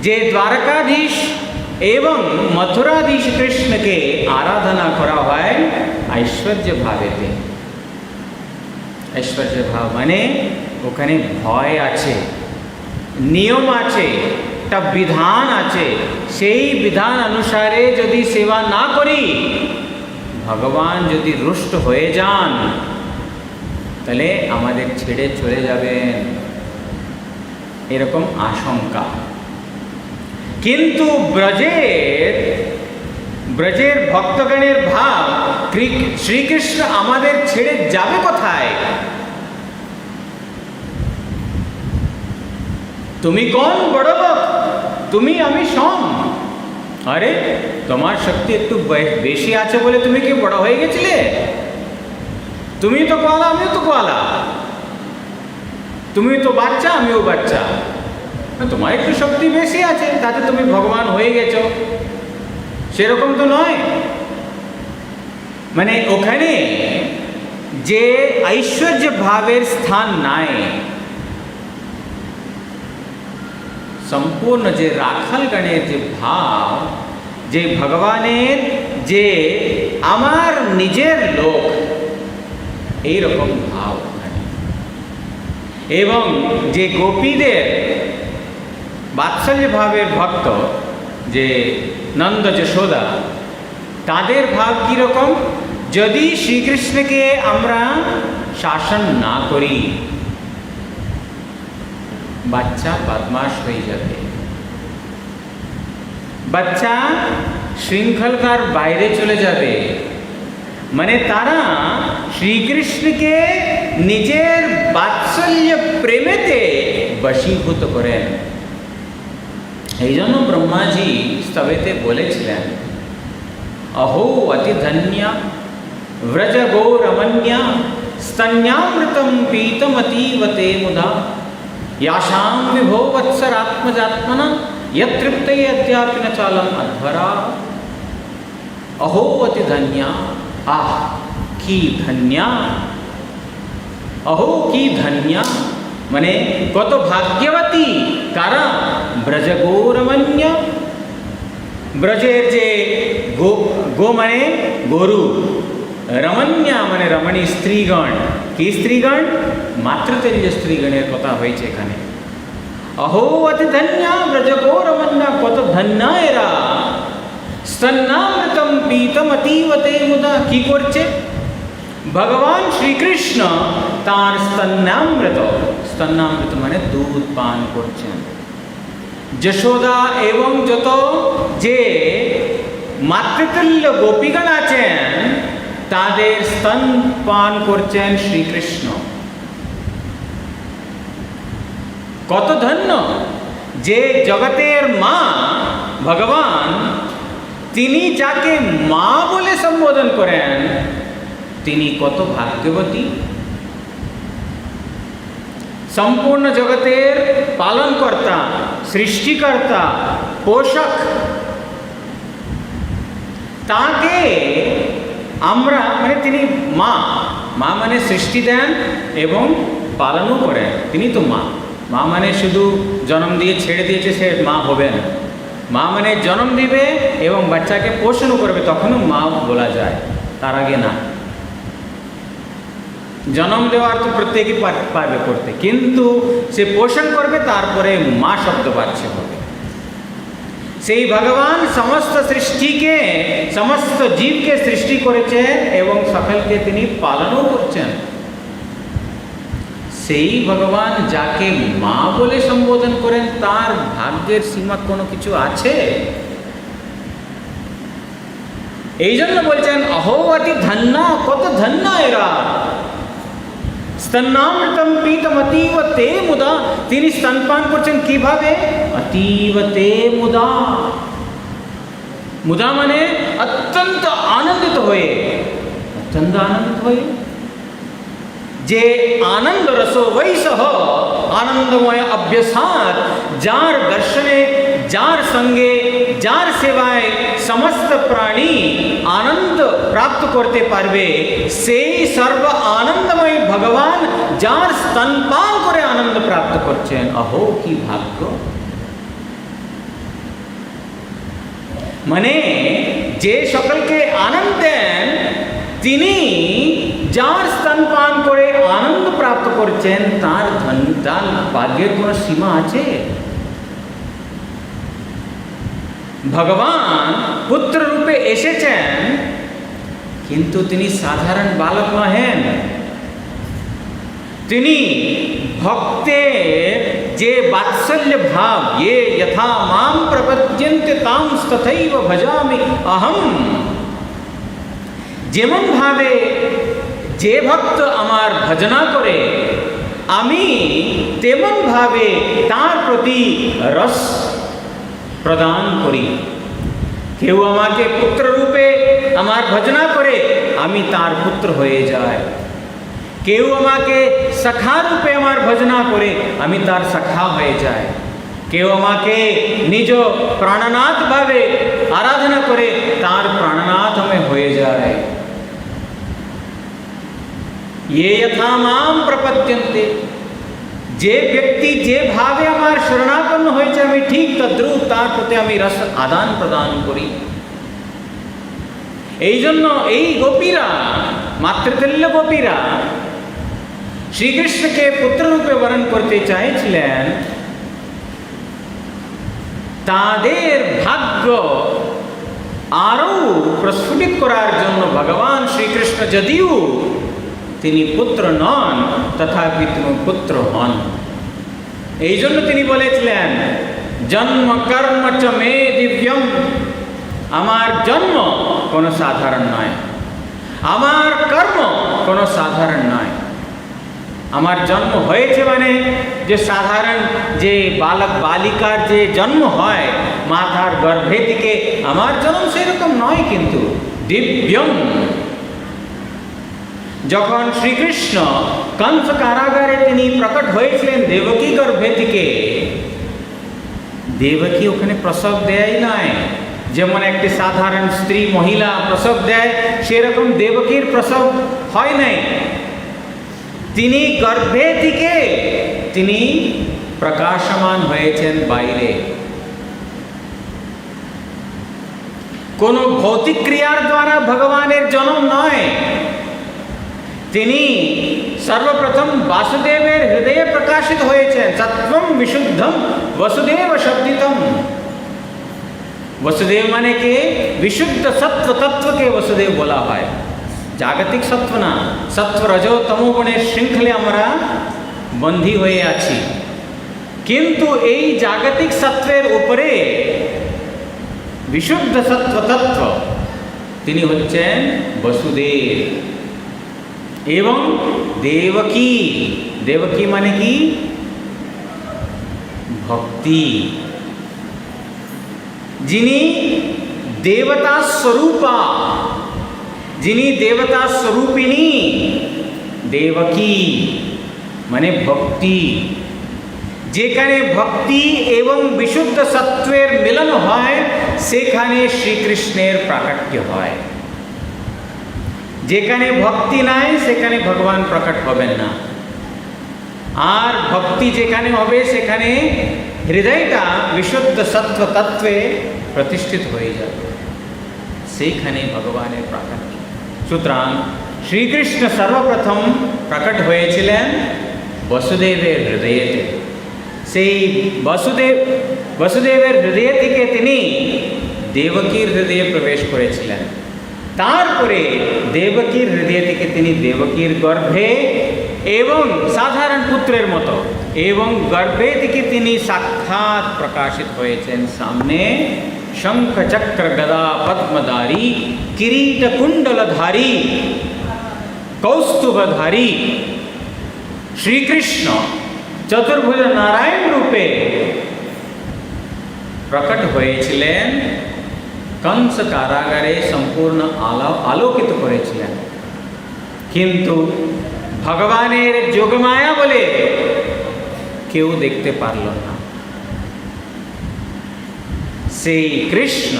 যে দ্বারকাধীশ এবং মথুরাধীশ কৃষ্ণকে আরাধনা করা হয় ঐশ্বর্য ভাবেতে। ঐশ্বর্য ভাব মানে ওখানে ভয় আছে, নিয়ম আছে, একটা বিধান আছে। সেই বিধান অনুসারে যদি সেবা না করি, ভগবান যদি রুষ্ট হয়ে যান, তাহলে আমাদের ছেড়ে চলে যাবেন, এরকম আশঙ্কা। কিন্তু ব্রজের ভক্তগণের ভাব, শ্রীকৃষ্ণ আমাদের ছেড়ে যাবে কোথায়? তুমি কোন বড় লোক? তুমি আমি সম। আরে তোমার শক্তি একটু বেশি আছে বলে তুমি কি বড় হয়ে গেছিলে? তুমি তো কোয়ালা, আমিও তো কোয়ালা। তুমি তো বাচ্চা, আমিও বাচ্চা। তোমার একটু শক্তি বেশি আছে তাতে তুমি ভগবান হয়ে গেছো, সেরকম তো নয়। মানে ওখানে যে ঐশ্বর্য ভাবের স্থান নাই, সম্পূর্ণ যে রাখালগণের যে ভাব, যে ভগবানের যে আমার নিজের লোক, এইরকম ভাব ওখানে। এবং যে গোপীদের বাৎসল্য ভাবের ভক্ত, যে নন্দ যশোদা, তাদের ভাব কীরকম? যদি শ্রীকৃষ্ণকে আমরা শাসন না করি, বাচ্চা বদমাশ হয়ে যাবে, বাচ্চা শৃঙ্খলতার বাইরে চলে যাবে। মানে তারা শ্রীকৃষ্ণকে নিজের বাৎসল্য প্রেমেতে বশীভূত করেন। এই জন্য ব্রহ্মাজি স্তবেতে বলেছিলেন, অহো অতি ধন্যা व्रज गो रमण्या स्तन्यामृतं पीतमतीवते मुदा याशां विभो वत्सरात्मजात्मना यत्तृप्तये अद्यापि न चालम अध्वरा। अहो अति धन्या, आह की धन्या, अहो की धन्या মানে কত ভাগ্যবতী কারা? ব্রজ গৌরমণ্য, ব্রজের যে গো মানে গরু, রমণ্যা মানে রমণী স্ত্রীগণ। কি স্ত্রীগণ? মাতৃতুল্য স্ত্রীগণের কথা হয়েছে এখানে। अहो अति धन्या ब्रजगोरमन्ना, कत धन्या एरा, स्तन्नामृतम पीतम अतीव ते मुदा। কি করছে ভগবান শ্রীকৃষ্ণ? তার স্তন্যামৃত, স্তন্যামৃত মানে দুধ পান করছেন। যশোদা এবং যত যে মাতৃতুল্য গোপীগণ আছেন তাদের স্তন পান করছেন শ্রীকৃষ্ণ। কত ধন্য যে জগতের মা ভগবান, তিনি যাকে মা বলে সম্বোধন করেন, তিনি কত ভাগ্যবতী। সম্পূর্ণ জগতের পালনকর্তা, সৃষ্টিকর্তা, পোষক, তাকে আমরা মানে তিনি মা, মা মানে সৃষ্টি দেন এবং পালনও করেন, তিনি তো মা। মা মানে শুধু জন্ম দিয়ে ছেড়ে দিয়েছে সে মা হবে না। মা মানে জন্ম দিবে এবং বাচ্চাকে পোষণও করবে, তখনও মা বলা যায়, তার আগে না। জন্ম দেওয়ার তো প্রত্যেকেই পারবে করতে, কিন্তু সে পোষণ করবে, তারপরে মা শব্দ বাচ্চা হবে। সেই ভগবান সমস্ত সৃষ্টিকে, সমস্ত জীবকে সৃষ্টি করেছেন এবং সকলকে তিনি পালনও করছেন। সেই ভগবান যাকে মা বলে সম্বোধন করেন, তার ভাগ্যের সীমা কোনো কিছু আছে? এই জন্য বলছেন অহো অতি ধন্য, কত ধন্য এরা। স্তন্নামৃতম পীতম অতীব তে মুদা, তিনি স্তনপান করছেন কিভাবে? অতীব তে মুদা। মুদা মানে অত্যন্ত আনন্দিত হয়ে, অত্যন্ত আনন্দিত হয়ে। যে আনন্দ রস বৈসহ আনন্দময় অভ্যসাত, যার দর্শনে, যার সঙ্গে, যার সেবায় সমস্ত প্রাণী আনন্দ প্রাপ্ত করতে পারবে, সেই সর্ব আনন্দময় ভগবান যার স্তনপান করে আনন্দ প্রাপ্ত করছেন। অহো কি ভাগ্য। মানে যে সকলকে আনন্দ দেন, তিনি যার স্তনপান করে আনন্দ প্রাপ্ত করছেন, তার ধন, তার ভাগ্যের কোনো সীমা আছে? ভগবান পুত্র রূপে এসেছেন, কিন্তু তিনি সাধারণ বালক নহেন। তিনি ভক্তের যে বাৎসল্য ভাব, ये यथा मां प्रपद्यन्ते तां तथैव भजामि अहम, যেমন ভাবে যে ভক্ত আমার ভজনা করে, আমি তেমন ভাবে তার প্রতি রস প্রদান করি। কেউ আমাকে পুত্র রূপে আমার ভজনা করে, আমি তার পুত্র হয়ে যাই। কেউ আমাকে সখা রূপে আমার ভজনা করে, আমি তার সখা হয়ে যাই। কেউ আমাকে নিজ প্রাণনাথ ভাবে আরাধনা করে, তার প্রাণনাথ আমি হয়ে যায়। ये यथा मां प्रपद्यन्ते, যে ব্যক্তি যে ভাবে আমার শরণাপন্ন হয়েছে, আমি ঠিক তদ্রূপ তার প্রতি আমি রস আদান প্রদান করি। এই জন্য এই গোপীরা, মাতৃতুল্য গোপীরা শ্রীকৃষ্ণকে পুত্ররূপে বরণ করতে চাইছিলেন। তাদের ভাগ্য আরও প্রস্ফুটিত করার জন্য ভগবান শ্রীকৃষ্ণ যদিও তিনি পুত্র নন, তথাপি তিনি পুত্র হন। এই জন্য তিনি বলেছিলেন জন্ম কর্ম চ মে দিব্যম, আমার জন্ম কোনো সাধারণ নয়, আমার কর্ম কোনো সাধারণ নয়। আমার জন্ম হয়েছে মানে যে সাধারণ যে বালক বালিকার যে জন্ম হয় মাতার গর্ভে থেকে, আমার জন্ম সেরকম নয়, কিন্তু দিব্যম। যখন শ্রীকৃষ্ণ কংস কারাগারে তিনি প্রকট হয়েছিলেন দেবকী গর্ভে থেকে, দেবকী ওখানে প্রসব দেয় নাই। যেমন একটি সাধারণ স্ত্রী মহিলা প্রসব দেয়, সেরকম দেবকীর প্রসব হয় নাই। তিনি গর্ভে থেকে তিনি প্রকাশমান হয়েছেন বাইরে। কোনো ভৌতিক ক্রিয়ার দ্বারা ভগবানের জন্ম নয়। তিনি সর্বপ্রথম বাসুদেবের হৃদয়ে প্রকাশিত হয়েছেন। সত্ত্বম বিশুদ্ধম বসুদেব শব্দিতম। বসুদেব মানে কে? বিশুদ্ধ সত্ত্ব তত্ত্বকে বসুদেব বলা হয়, জাগতিক সত্ত্ব না। সত্ত্ব রজ তমোগুণের শৃঙ্খলে আমরা বন্দী হয়ে আছি, কিন্তু এই জাগতিক সত্ত্বের উপরে বিশুদ্ধ সত্ত্ব তত্ত্ব তিনি হচ্ছেন বসুদেব। এবং দেবকী, দেবকী মানে কি? ভক্তি। যিনি দেবতা স্বরূপা, যিনি দেবতা স্বরূপিণী, দেবকী মানে ভক্তি। যেখানে ভক্তি এবং বিশুদ্ধ সত্ত্বের মিলন হয় সেখানে শ্রীকৃষ্ণের প্রাকট্য হয়। যেখানে ভক্তি নাই সেখানে ভগবান প্রকট হবেন না। আর ভক্তি যেখানে হবে সেখানে হৃদয়টা বিশুদ্ধ সত্ত্ব তত্ত্বে প্রতিষ্ঠিত হয়ে যাবে, সেইখানে ভগবানের প্রাকট্য। সুতরাং শ্রীকৃষ্ণ সর্বপ্রথম প্রকট হয়েছিলেন বসুদেবের হৃদয়েতে। সেই বসুদেবের হৃদয় থেকে তিনি দেবকীর হৃদয়ে প্রবেশ করেছিলেন। তারপরে দেবকীর হৃদয় থেকে তিনি দেবকীর গর্ভে এবং সাধারণ পুত্রের মতো এবং গর্ভে থেকে তিনি সাক্ষাৎ প্রকাশিত হয়েছেন সামনে। শঙ্খ চক্র গদা পদ্মধারী, কিरीट কুণ্ডলধারী, কৌস্তুভধারী শ্রীকৃষ্ণ চতুর্ভুজ নারায়ণ রূপে প্রকট হয়েছিলেন। कंस कारागारे सम्पूर्ण आलोकित करेছিলেন, কিন্তু ভগবানের যোগমায়া বলে কেউ দেখতে পারল না। সেই কৃষ্ণ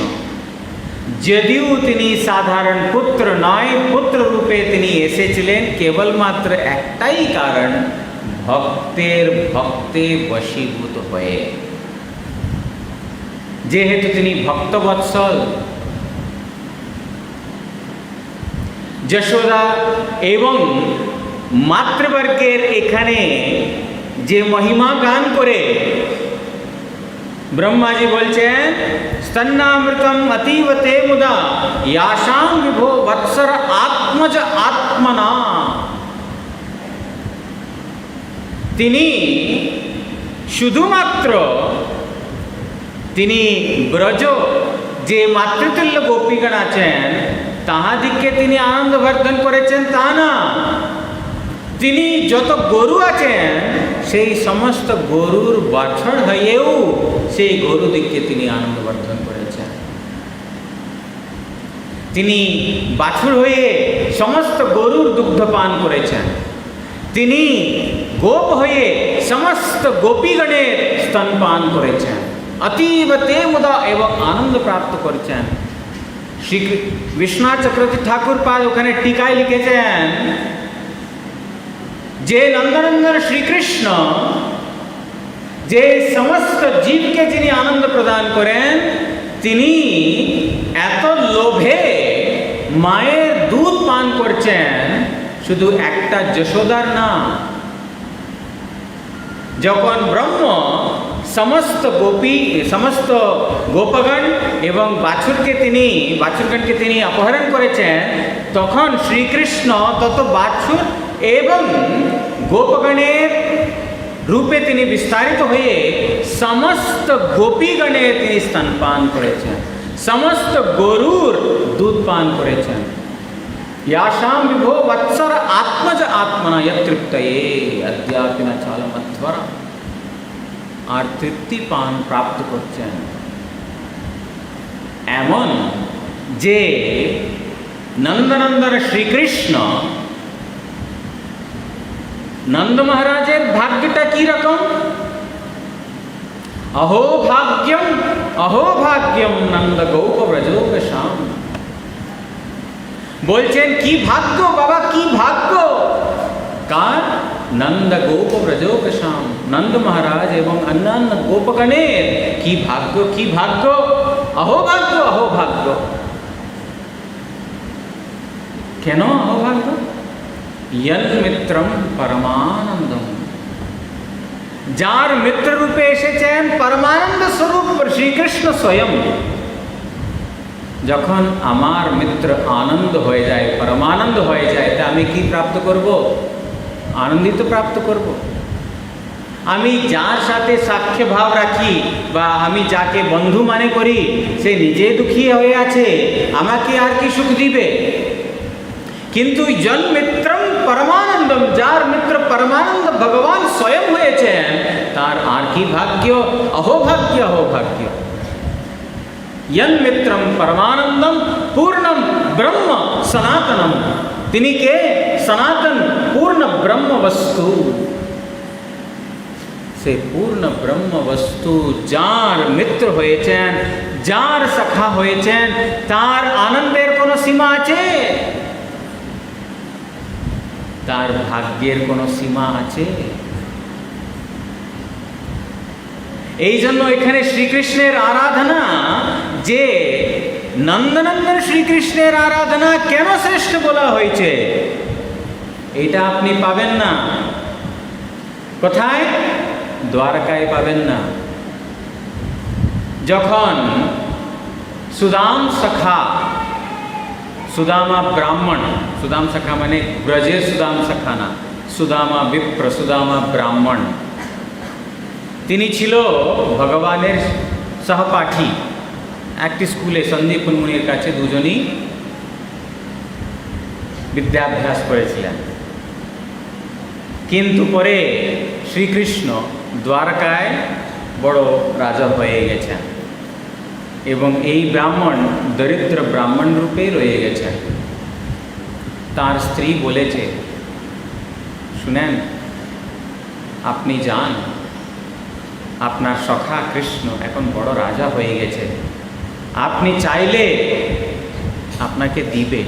যদিও তিনি সাধারণ পুত্র নয়, পুত্র রূপে তিনি এসেছিলেন কেবলমাত্র একটাই কারণ, ভক্তের ভক্তে বশীভূত হয়ে। যেহেতু তিনি ভক্তবৎসল, যশোদা এবং মাতৃবর্গের এখানে যে মহিমা গান করে ব্রহ্মাজি বলছেন, স্তন্নামৃতম অতীব তে মুদা ইয়াসাং বিভো বৎসর আত্মজ আত্মনা। তিনি শুধুমাত্র তিনি ব্রজ যে মাতৃতুল্য গোপীগণ আছেন তাহাদিকে তিনি আনন্দ বর্ধন করেছেন তা না, তিনি যত গরু আছেন সেই সমস্ত গরুর বাছর হয়েও সেই গরুদিকে তিনি আনন্দ বর্ধন করেছেন। তিনি বাছুর হয়ে সমস্ত গরুর দুগ্ধ পান করেছেন। তিনি গোপ হয়ে সমস্ত গোপীগণের স্তন পান করেছেন, অতীব তে মুদা এবং আনন্দ প্রাপ্ত করেছেন। শ্রী বিশ্বনাথ চক্রবর্তী ঠাকুর পাদ ওখানে টিকায় লিখেছেন যে নন্দনন্দন শ্রীকৃষ্ণ যে সমস্ত জীবকে যিনি আনন্দ প্রদান করেন, তিনি এত লোভে মায়ের দুধ পান করছেন, শুধু একটা যশোদার না। যখন ব্রহ্ম সমস্ত গোপগণ এবং বাছুরগণকে তিনি অপহরণ করেছেন, তখন শ্রীকৃষ্ণ তত বাছুর এবং গোপগণের রূপে তিনি বিস্তারিত হয়ে সমস্ত গোপীগণের তিনি স্তনপান করেছেন, সমস্ত গরুর দুধ পান করেছেন। याशां विभो वत्सर आत्मज आत्मना यतृप्तये अद्यापिना चालमध्वरा। আর তৃপ্তি পান প্রাপ্ত করছেন। এমন যে নন্দনন্দন শ্রীকৃষ্ণ, নন্দ মহারাজের ভাগ্যটা কি রকম? अहो भाग्यम नंद गौप ব্রজোপশাম। বলছেন কি ভাগ্য বাবা, কি ভাগ্য কার? নন্দ গোপ ব্রজোপশাম, নন্দ মহারাজ এবং অন্যান্য গোপগণের কি ভাগ্য, কি ভাগ্য, অহোভাগ্য, অহোভাগ্য। কেন অহোভাগ্য? यन्मित्रं परमानंदम যার মিত্র রূপে এসেছেন পরমানন্দ স্বরূপ শ্রীকৃষ্ণ স্বয়ং। যখন আমার মিত্র আনন্দ হয়ে যায়, পরমানন্দ হয়ে যায়, তা আমি কি প্রাপ্ত করব? আনন্দিত প্রাপ্ত করব। আমি যার সাথে সাক্ষ্য ভাব রাখি বা আমি যাকে বন্ধু মনে করি, সে নিজে দুঃখী হয়ে আছে, আমাকে আর কি সুখ দিবে? কিন্তু জন মিত্রম পরমানন্দম, যার মিত্র পরমানন্দ ভগবান স্বয়ং হয়েছেন, তার আর কি ভাগ্য! অহোভাগ্য, অহোভাগ্য। यन मित्रम परमानंदम पूर्णम ब्रह्म सनातनम, তিনি কে? সনাতন পূর্ণ ব্রহ্ম বস্তু। সে পূর্ণ ব্রহ্ম বস্তু যার মিত্র হয়েছেন, যার সখা হয়েছেন, তার আনন্দের কোনো সীমা আছে? তার ভাগ্যের কোনো সীমা আছে? এই জন্য এখানে শ্রীকৃষ্ণের আরাধনা, যে নন্দনন্দন শ্রীকৃষ্ণের আরাধনা কেন শ্রেষ্ঠ বলা হয়েছে, এটা আপনি পাবেন না। কোথায়? দ্বারকায় পাবেন না। যখন সুদাম সখা, সুদামা ব্রাহ্মণ, সুদাম সখা মানে ব্রজের সুদাম সখা না, সুদামা বিপ্র, সুদামা ব্রাহ্মণ, তিনি ছিল ভগবানের সহপাঠী। একটি স্কুলে সন্দীপন মুনির কাছে দুজনই বিদ্যাভ্যাস করেছিলেন। কিন্তু পরে শ্রীকৃষ্ণ দ্বারকায় বড় রাজা হয়ে গেছেন এবং এই ব্রাহ্মণ দরিদ্র ব্রাহ্মণ রূপে রয়ে গেছেন। তার স্ত্রী বলেছে, শুনেন, আপনি যান, আপনার সখা কৃষ্ণ এখন বড় রাজা হয়ে গেছে, আপনি চাইলে আপনাকে দিবে,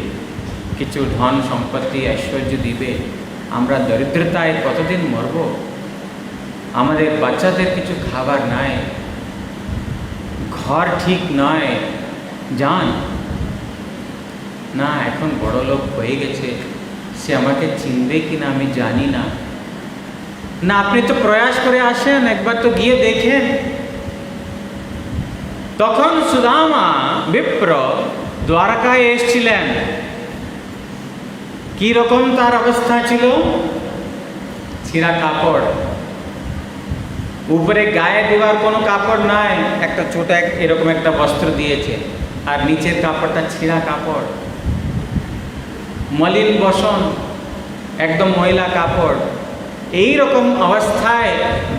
কিছু ধন সম্পত্তি ঐশ্বর্য দিবে। আমরা দরিদ্রতায় কতদিন মরব, আমাদের বাচ্চাদের কিছু খাবার নাই, ঘর ঠিক নয়, যান না। এখন বড় লোক হয়ে গেছে, সে আমাকে চিনবে কিনা আমি জানি না। না, আপনি তো প্রয়াস করে আসেন, একবার তো গিয়ে দেখেন। তখন সুদামা বিপ্র দ্বারকায় এসেছিলেন। কি রকম তার অবস্থা ছিল? ছিঁড়া কাপড়, উপরে গায়ে দেওয়ার কোনো কাপড় নাই, একটা ছোট এরকম একটা বস্ত্র দিয়েছে, আর নিচের কাপড়টা ছিঁড়া কাপড়, মলিন বসন, একদম ময়লা কাপড়। এই রকম অবস্থায়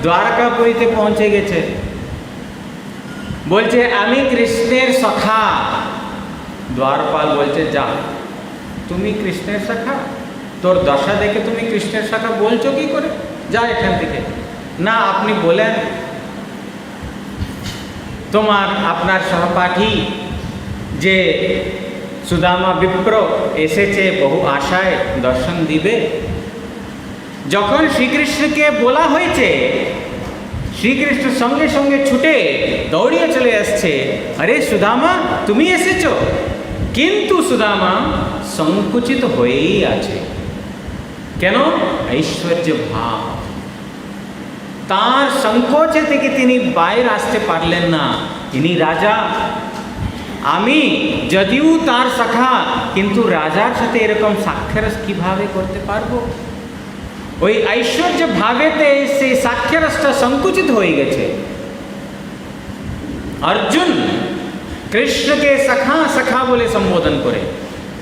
দ্বারকাপুরীতে পৌঁছে গেছে। বলছে, আমি কৃষ্ণের সখা। দ্বারপাল বলছে, যা, তুমি কৃষ্ণের সখা? তোর দশা দেখে তুমি কৃষ্ণের সখা বলছো কি করে? যা এখান থেকে। না, আপনি বলেন, আপনার সহপাঠী যে সুদামা বিপ্র এসেছে বহু আশায়, দর্শন দিবে। যখন শ্রীকৃষ্ণকে বলা হয়েছে, শ্রীকৃষ্ণ সঙ্গে সঙ্গে ছুটে দৌড়িয়ে চলে আসছে, আরে সুদামা তুমি এসেছো। কিন্তু সুদামা সংকুচিত হয়েই আছে। কেন? ঐশ্বর্য ভাব। তার সংকোচে থেকে তিনি বাইরে আসতে পারলেন না। তিনি রাজা, আমি যদিও তার সখা, কিন্তু রাজার সাথে এরকম সাক্ষাৎ কিভাবে করতে পারবো? ওই ঐশ্বর্য ভাবেতে সেই সাক্ষাৎটা সংকুচিত হয়ে গেছে। অর্জুন কৃষ্ণকে সখা সখা বলে সম্বোধন করে,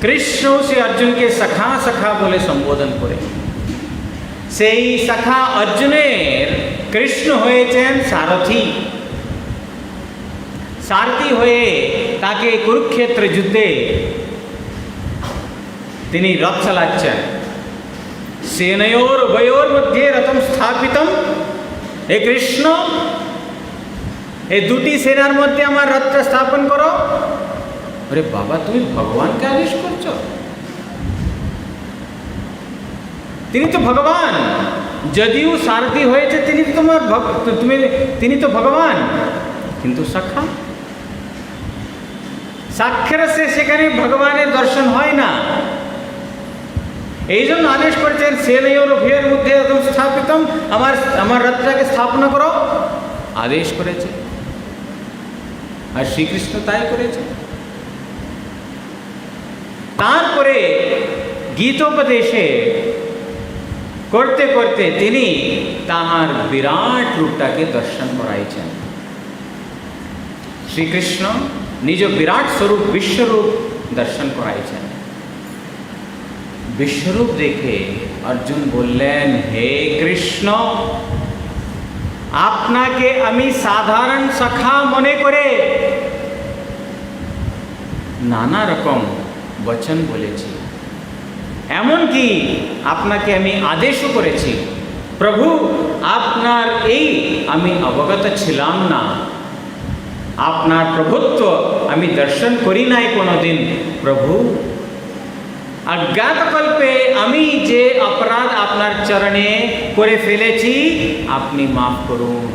কৃষ্ণ সে অর্জুনকে সখা সখা বলে সম্বোধন করে। সেই সখা অর্জুনের কৃষ্ণ হয়েছেন সারথি। সারথি হয়ে তাকে কুরুক্ষেত্র যুদ্ধে তিনি রথ চালাচ্ছেন। সেনয়োর উভয়োর মধ্যে রথম স্থাপিতম, হে কৃষ্ণ, এই দুটি সেনার মধ্যে আমার রথটা স্থাপন করো। আরে বাবা, তুমি ভগবানকে আদেশ করছো? তিনি তো ভগবান। যদিও সারথি হয়েছে তিনি তো তিনি তো ভগবান, কিন্তু সখা সাক্ষাৎ সেখানে ভগবানের দর্শন হয় না। এই জন্য আদেশ করেছেন সেনয়োর উভয়ের মধ্যে একদম স্থাপিতম, আমার রথটাকে স্থাপনা করো আদেশ করেছে। আর শ্রীকৃষ্ণ তাই করেছে। তারপরে গীতোপদেশে করতে করতে তিনি তাহার বিরাট রূপটাকে দর্শন করাইছেন। শ্রীকৃষ্ণ নিজ বিরাট স্বরূপ বিশ্বরূপ দর্শন করাইছেন। বিশ্বরূপ দেখে অর্জুন বললেন, হে কৃষ্ণ, আপনাকে আমি সাধারণ সখা মনে করে নানা রকম বচন বলেছি, এমনকি আপনাকে আমি আদেশও করেছি। প্রভু, আপনার এই আমি অবগত ছিলাম না, আপনার প্রভুত্ব আমি দর্শন করি নাই কোনোদিন। প্রভু, অজ্ঞাতকল্পে আমি যে অপরাধ আপনার চরণে করে ফেলেছি, আপনি মাফ করুন।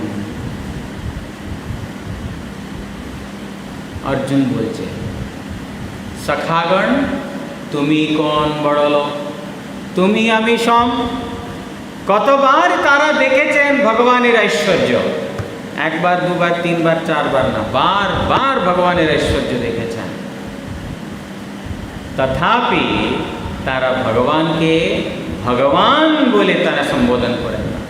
অর্জুন বলছে, সখাগণ, তুমি কোন বড় লোক, তুমি আমি সম। কতবার তারা দেখেছেন ভগবানের ঐশ্বর্য, একবার দুবার তিনবার চারবার না, বারবার ভগবানের ঐশ্বর্য দেখেছেন। তথাপি তারা ভগবানকে ভগবান বলে তারা সম্বোধন করেন না।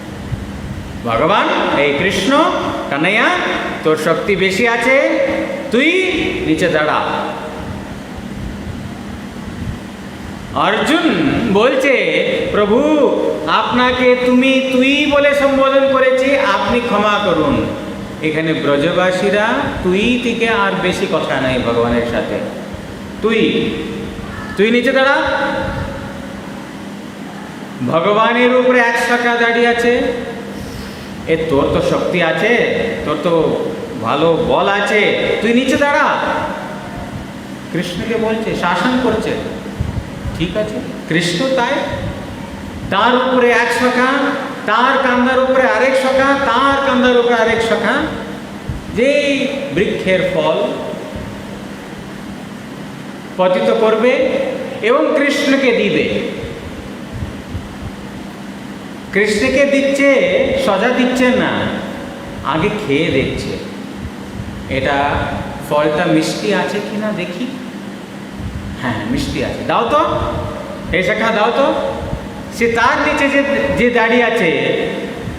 ভগবান, এই কৃষ্ণ কানাইয়া, তোর শক্তি বেশি আছে, তুই নিচে দাঁড়া। অর্জুন বলছে, প্রভু, আপনাকে তুই বলে সম্বোধন করেছি, আপনি ক্ষমা করুন। এখানে ব্রজবাসীরা তুই থেকে আর বেশি কথা নাই ভগবানের সাথে। তুই নিচে দাঁড়া। ভগবানের উপরে 100 টাকা দাঁড়িয়ে আছে, এ তোর তো শক্তি আছে, তোর তো ভালো বল আছে, তুই নিচে দাঁড়া। কৃষ্ণকে বলছে, শাসন করছে। ঠিক আছে, কৃষ্ণ তাই, তার উপরে 1 সখা, তার কান্দার উপরে আরেক সখা, তার কান্দার উপরে আরেক সখা, যেই বৃক্ষের ফল পতিত করবে এবং কৃষ্ণকে দিবে। কৃষ্ণকে দিচ্ছে, সজা দিচ্ছে না, আগে খেয়ে দেখছে এটা ফলটা মিষ্টি আছে কিনা দেখি। হ্যাঁ, মিষ্টি আছে, দাও তো, এই শাখা দাও তো। সে তার নিচে যে দাঁড়িয়ে আছে,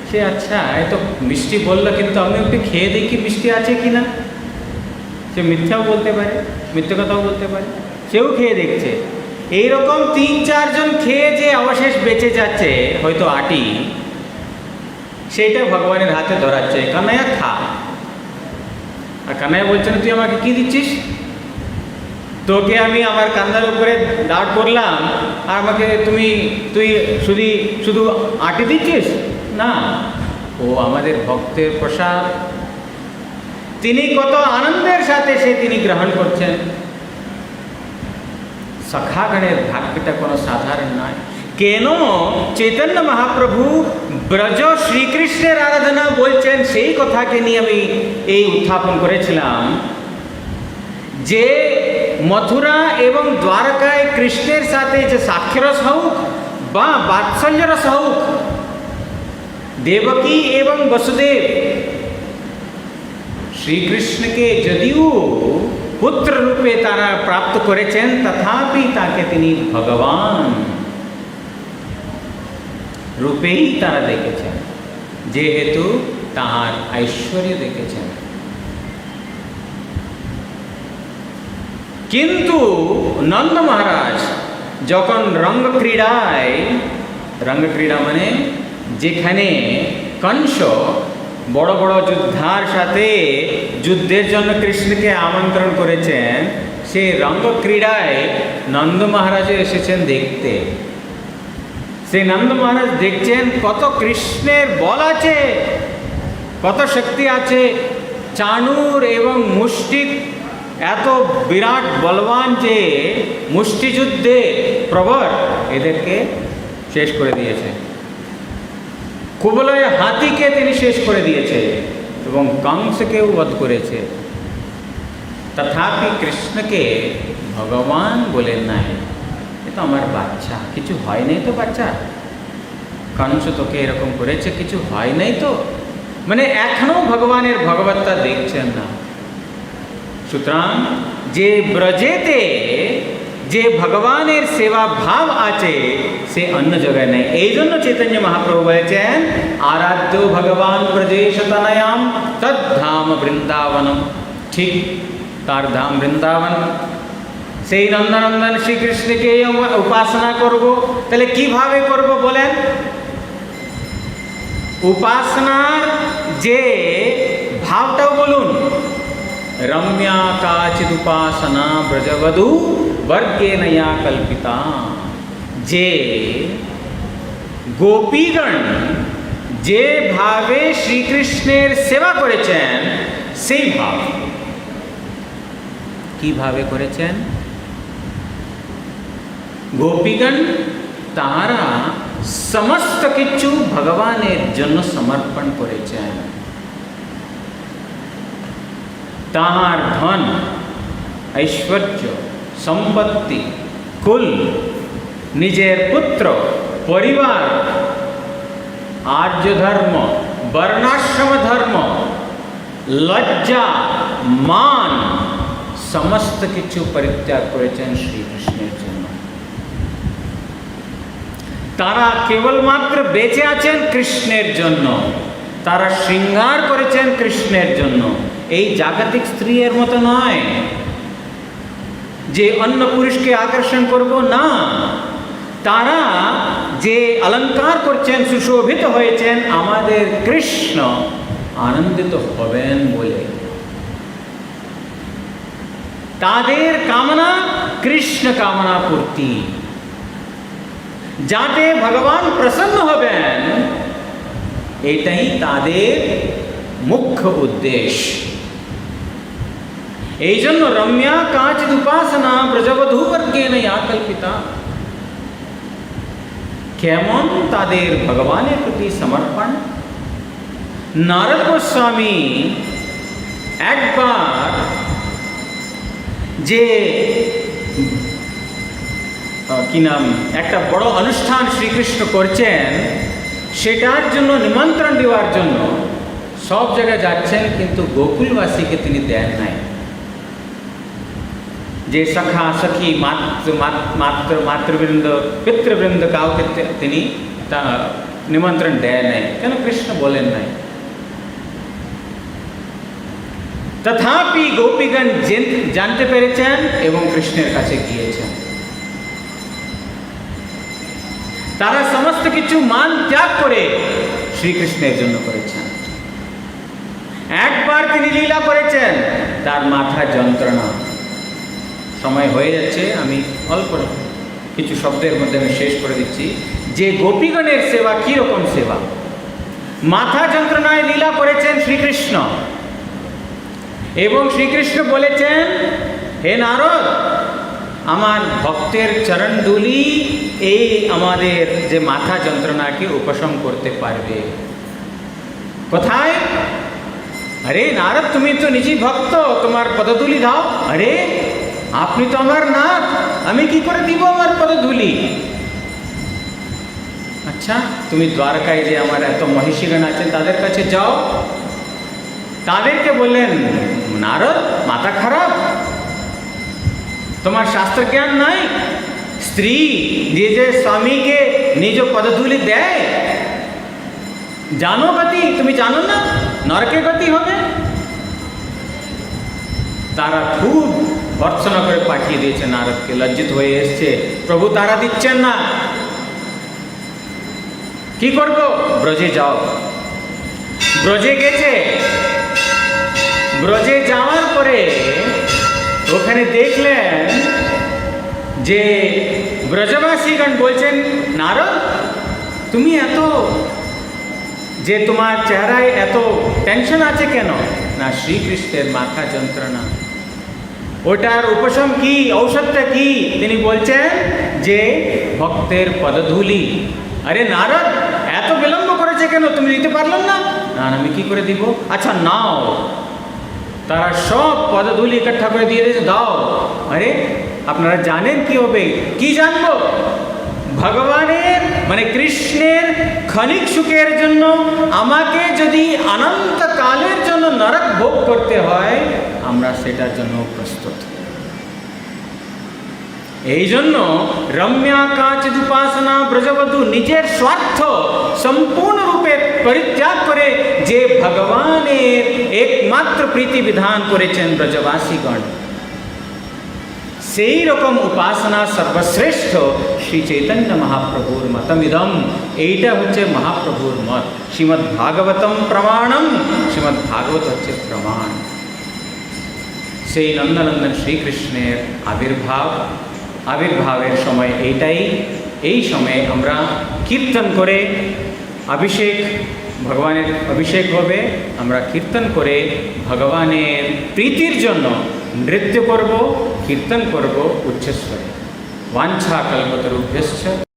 সে আচ্ছা এ তো মিষ্টি বললো, কিন্তু আমি একটু খেয়ে দেখি মিষ্টি আছে কিনা। সে মিথ্যাও বলতে পারে, মিথ্যে কথাও বলতে পারে, সেও খেয়ে দেখছে। এইরকম 3-4 জন খেয়ে যে অবশেষ বেঁচে যাচ্ছে, হয়তো আটি, সেইটা ভগবানের হাতে ধরাচ্ছে, কানাইয়া খা। আর কানাইয়া বলছে না, তুই আমাকে কি দিচ্ছিস? তোকে আমি আমার কান্দার উপরে দাঁড় করলাম, আর আমাকে তুই শুধু আটি দিচ্ছিস না। ও আমাদের ভক্তের প্রসাদ, তিনি কত আনন্দের সাথে তিনি গ্রহণ করছেন। সখাগণের ভাগ্যটা কোনো সাধারণ নয়। কেন চৈতন্য মহাপ্রভু ব্রজ শ্রীকৃষ্ণের আরাধনা বলছেন, সেই কথাকে নিয়ে আমি এই উত্থাপন করেছিলাম যে মথুরা এবং দ্বারকায় কৃষ্ণের সাথে যে সাক্ষরস হোক বা বাৎসল্যরস হোক, দেবকী এবং বসুদেব শ্রীকৃষ্ণকে যদিও পুত্র রূপে তারা প্রাপ্ত করেছেন, তথাপি তাকে তিনি ভগবান রূপেই তারা দেখেছেন, যেহেতু তাহার ঐশ্বর্য দেখেছেন। কিন্তু নন্দ মহারাজ যখন রঙ্গক্রীড়া মানে যেখানে কংস বড় বড় যোদ্ধার সাথে যুদ্ধের জন্য কৃষ্ণকে আমন্ত্রণ করেছেন, সেই রঙ্গক্রীড়ায় নন্দ মহারাজও এসেছেন দেখতে। সেই নন্দ মহারাজ দেখছেন কত কৃষ্ণের বল আছে, কত শক্তি আছে। চাণুর এবং মুষ্টিক এত বিরাট বলবান যে মুষ্টিযুদ্ধে প্রবর, এদেরকে শেষ করে দিয়েছে। কুবলয় হাতিকে তিনি শেষ করে দিয়েছে এবং কংসকেও বধ করেছে। তথাপি কৃষ্ণকে ভগবান বলেন নাই। তো আমার বাচ্চা, কিছু হয় নাই তো বাচ্চা, কংস তোকে এরকম করেছে, কিছু হয় নাই তো, মানে এখনো ভগবানের ভগবত্তা দেখছেন না। সুতরাং যে ব্রজেতে যে ভগবানের সেবা ভাব আছে সে অন্য জায়গায় নেই। এই জন্য চৈতন্য মহাপ্রভু বলেছেন আরাধ্য ভগবান ব্রজেশ তনয়াম তদ্ধাম বৃন্দাবনম। ঠিক তার ধাম বৃন্দাবন, সেই নন্দনন্দন শ্রীকৃষ্ণকে উপাসনা করব। তাহলে কিভাবে করব বলেন? উপাসনার যে ভাবটাও বলুন। রম্যা কাচিদ উপাসনা ব্রজবধূ বর্গে নয়া কল্পিতা। যে গোপীগণ যে ভাবে শ্রীকৃষ্ণের সেবা করেছেন সেই ভাব কিভাবে করেছেন? গোপীগণ তারা সমস্ত কিছু ভগবানের জন্য সমর্পণ করেছেন। তাহার ধন, ঐশ্বর্য, সম্পত্তি, কুল, নিজের পুত্র, পরিবার, আর্য ধর্ম, বর্ণাশ্রম ধর্ম, লজ্জা, মান, সমস্ত কিছু পরিত্যাগ করেছেন শ্রীকৃষ্ণের জন্য। তারা কেবলমাত্র বেঁচে আছেন কৃষ্ণের জন্য, তারা শৃঙ্গার করেছেন কৃষ্ণের জন্য। এই জাগতিক স্ত্রীর মতো নয় যে অন্য পুরুষকে আকর্ষণ করব না, তারা যে অলঙ্কার করছেন, সুশোভিত হয়েছেন আমাদের কৃষ্ণ আনন্দিত হবেন বলে। তাদের কামনা কৃষ্ণ কামনা পূর্তি, যাতে ভগবান প্রসন্ন হবেন, এটাই তাদের মুখ্য উদ্দেশ্য। এই জন্য রম্যা কাচিদ উপাসনা ব্রজবধূ বর্গেন ইয়া কল্পিতা। কেমন তাদের ভগবানের প্রতি সমর্পণ? নারদ গোস্বামী একবার যে কি নাম একটা বড় অনুষ্ঠান শ্রীকৃষ্ণ করছেন, সেটার জন্য নিমন্ত্রণ দেওয়ার জন্য সব জায়গায় যাচ্ছেন, কিন্তু গোকুলবাসীকে তিনি দেন নাই। যে সখা সখী মাতৃবৃন্দ পিতৃবৃন্দ কাউকে তিনি নিমন্ত্রণ দেয় নাই। কেন? কৃষ্ণ বলেন নাই। তথাপি গোপীগণ জানতে পেরেছেন এবং কৃষ্ণের কাছে গিয়েছেন। তারা সমস্ত কিছু মান ত্যাগ করে শ্রীকৃষ্ণের জন্য করেছেন। একবার তিনি লীলা করেছেন, তার মাথা যন্ত্রণা। সময় হয়ে যাচ্ছে, আমি অল্প কিছু শব্দের মধ্যে আমি শেষ করে দিচ্ছি যে গোপীগণের সেবা কীরকম সেবা। মাথা যন্ত্রণায় লীলা করেছেন শ্রীকৃষ্ণ, এবং শ্রীকৃষ্ণ বলেছেন, হে নারদ, আমার ভক্তের চরণ ধুলি এই আমাদের যে মাথা যন্ত্রণাকে উপশম করতে পারবে। কোথায়? আরে নারদ, তুমি তো নিজেই ভক্ত, তোমার পদধূলি দাও। আরে আপনি তো আমার নাথ, আমি কি করে দিব আমার পদধূলি? আচ্ছা, তুমি দ্বারকায় যে আমার এত মহিষীগণ আছেন তাদের কাছে যাও। তাদেরকে বললেন, নারদ মাথা খারাপ, তোমার শাস্ত্র জ্ঞান নাই? স্ত্রী যে স্বামীকে নিজ পদধূলি দেয়, জানো গতি? তুমি জানো না নরকে গতি হবে? তারা খুব ভর্ৎসনা করে পাঠিয়ে দিয়েছে নারদকে। লজ্জিত হয়ে এসছে, প্রভু তারা দিচ্ছেন না, কি করব? ব্রজে যাও। ব্রজে গেছে। ব্রজে যাওয়ার পরে ওখানে দেখলেন যে ব্রজবাসীগণ বলছেন, নারদ তুমি এত যে তোমার চেহারায় এত টেনশন আছে কেন? না, শ্রীকৃষ্ণের মাথা যন্ত্রণা। ওটার উপশম কি, ঔষধটা কি? তিনি বলছেন যে ভক্তের পদধূলি। আরে নারদ, এত বিলম্ব করেছে কেন? তুমি দিতে পারলেন না? না, আমি কি করে দিব? আচ্ছা নাও। তারা সব পদধূলি ইকট্ঠা করে দিয়ে দিয়েছে, দাও। আরে আপনারা জানেন কি হবে? কি জানবো? ভগবানের মানে কৃষ্ণের ক্ষণিক সুখের জন্য আমাকে যদি অনন্তকালের জন্য নরক ভোগ করতে হয়, আমরা সেটার জন্য প্রস্তুত। এই জন্য রম্যা কাচিদ উপাসনা ব্রজবধূ নিজের স্বার্থ সম্পূর্ণরূপে পরিত্যাগ করে যে ভগবানের একমাত্র প্রীতি বিধান করেছেন ব্রজবাসীগণ, সেই রকম উপাসনা সর্বশ্রেষ্ঠ শ্রী চৈতন্য মহাপ্রভুর মতমিদম। এইটা হচ্ছে মহাপ্রভুর মত। শ্রীমদ্ ভাগবতম প্রমাণম, শ্রীমদ্ ভাগবত হচ্ছে প্রমাণ। সেই নন্দনন্দন শ্রীকৃষ্ণের আবির্ভাবের সময় এইটাই। এই সময়ে আমরা কীর্তন করে অভিষেক, ভগবানের অভিষেক হবে, আমরা কীর্তন করে ভগবানের প্রীতির জন্য নৃত্য করব, কীর্তন করব উচ্চস্বরে। वाञ्छा कल्पतरुभ्यश्च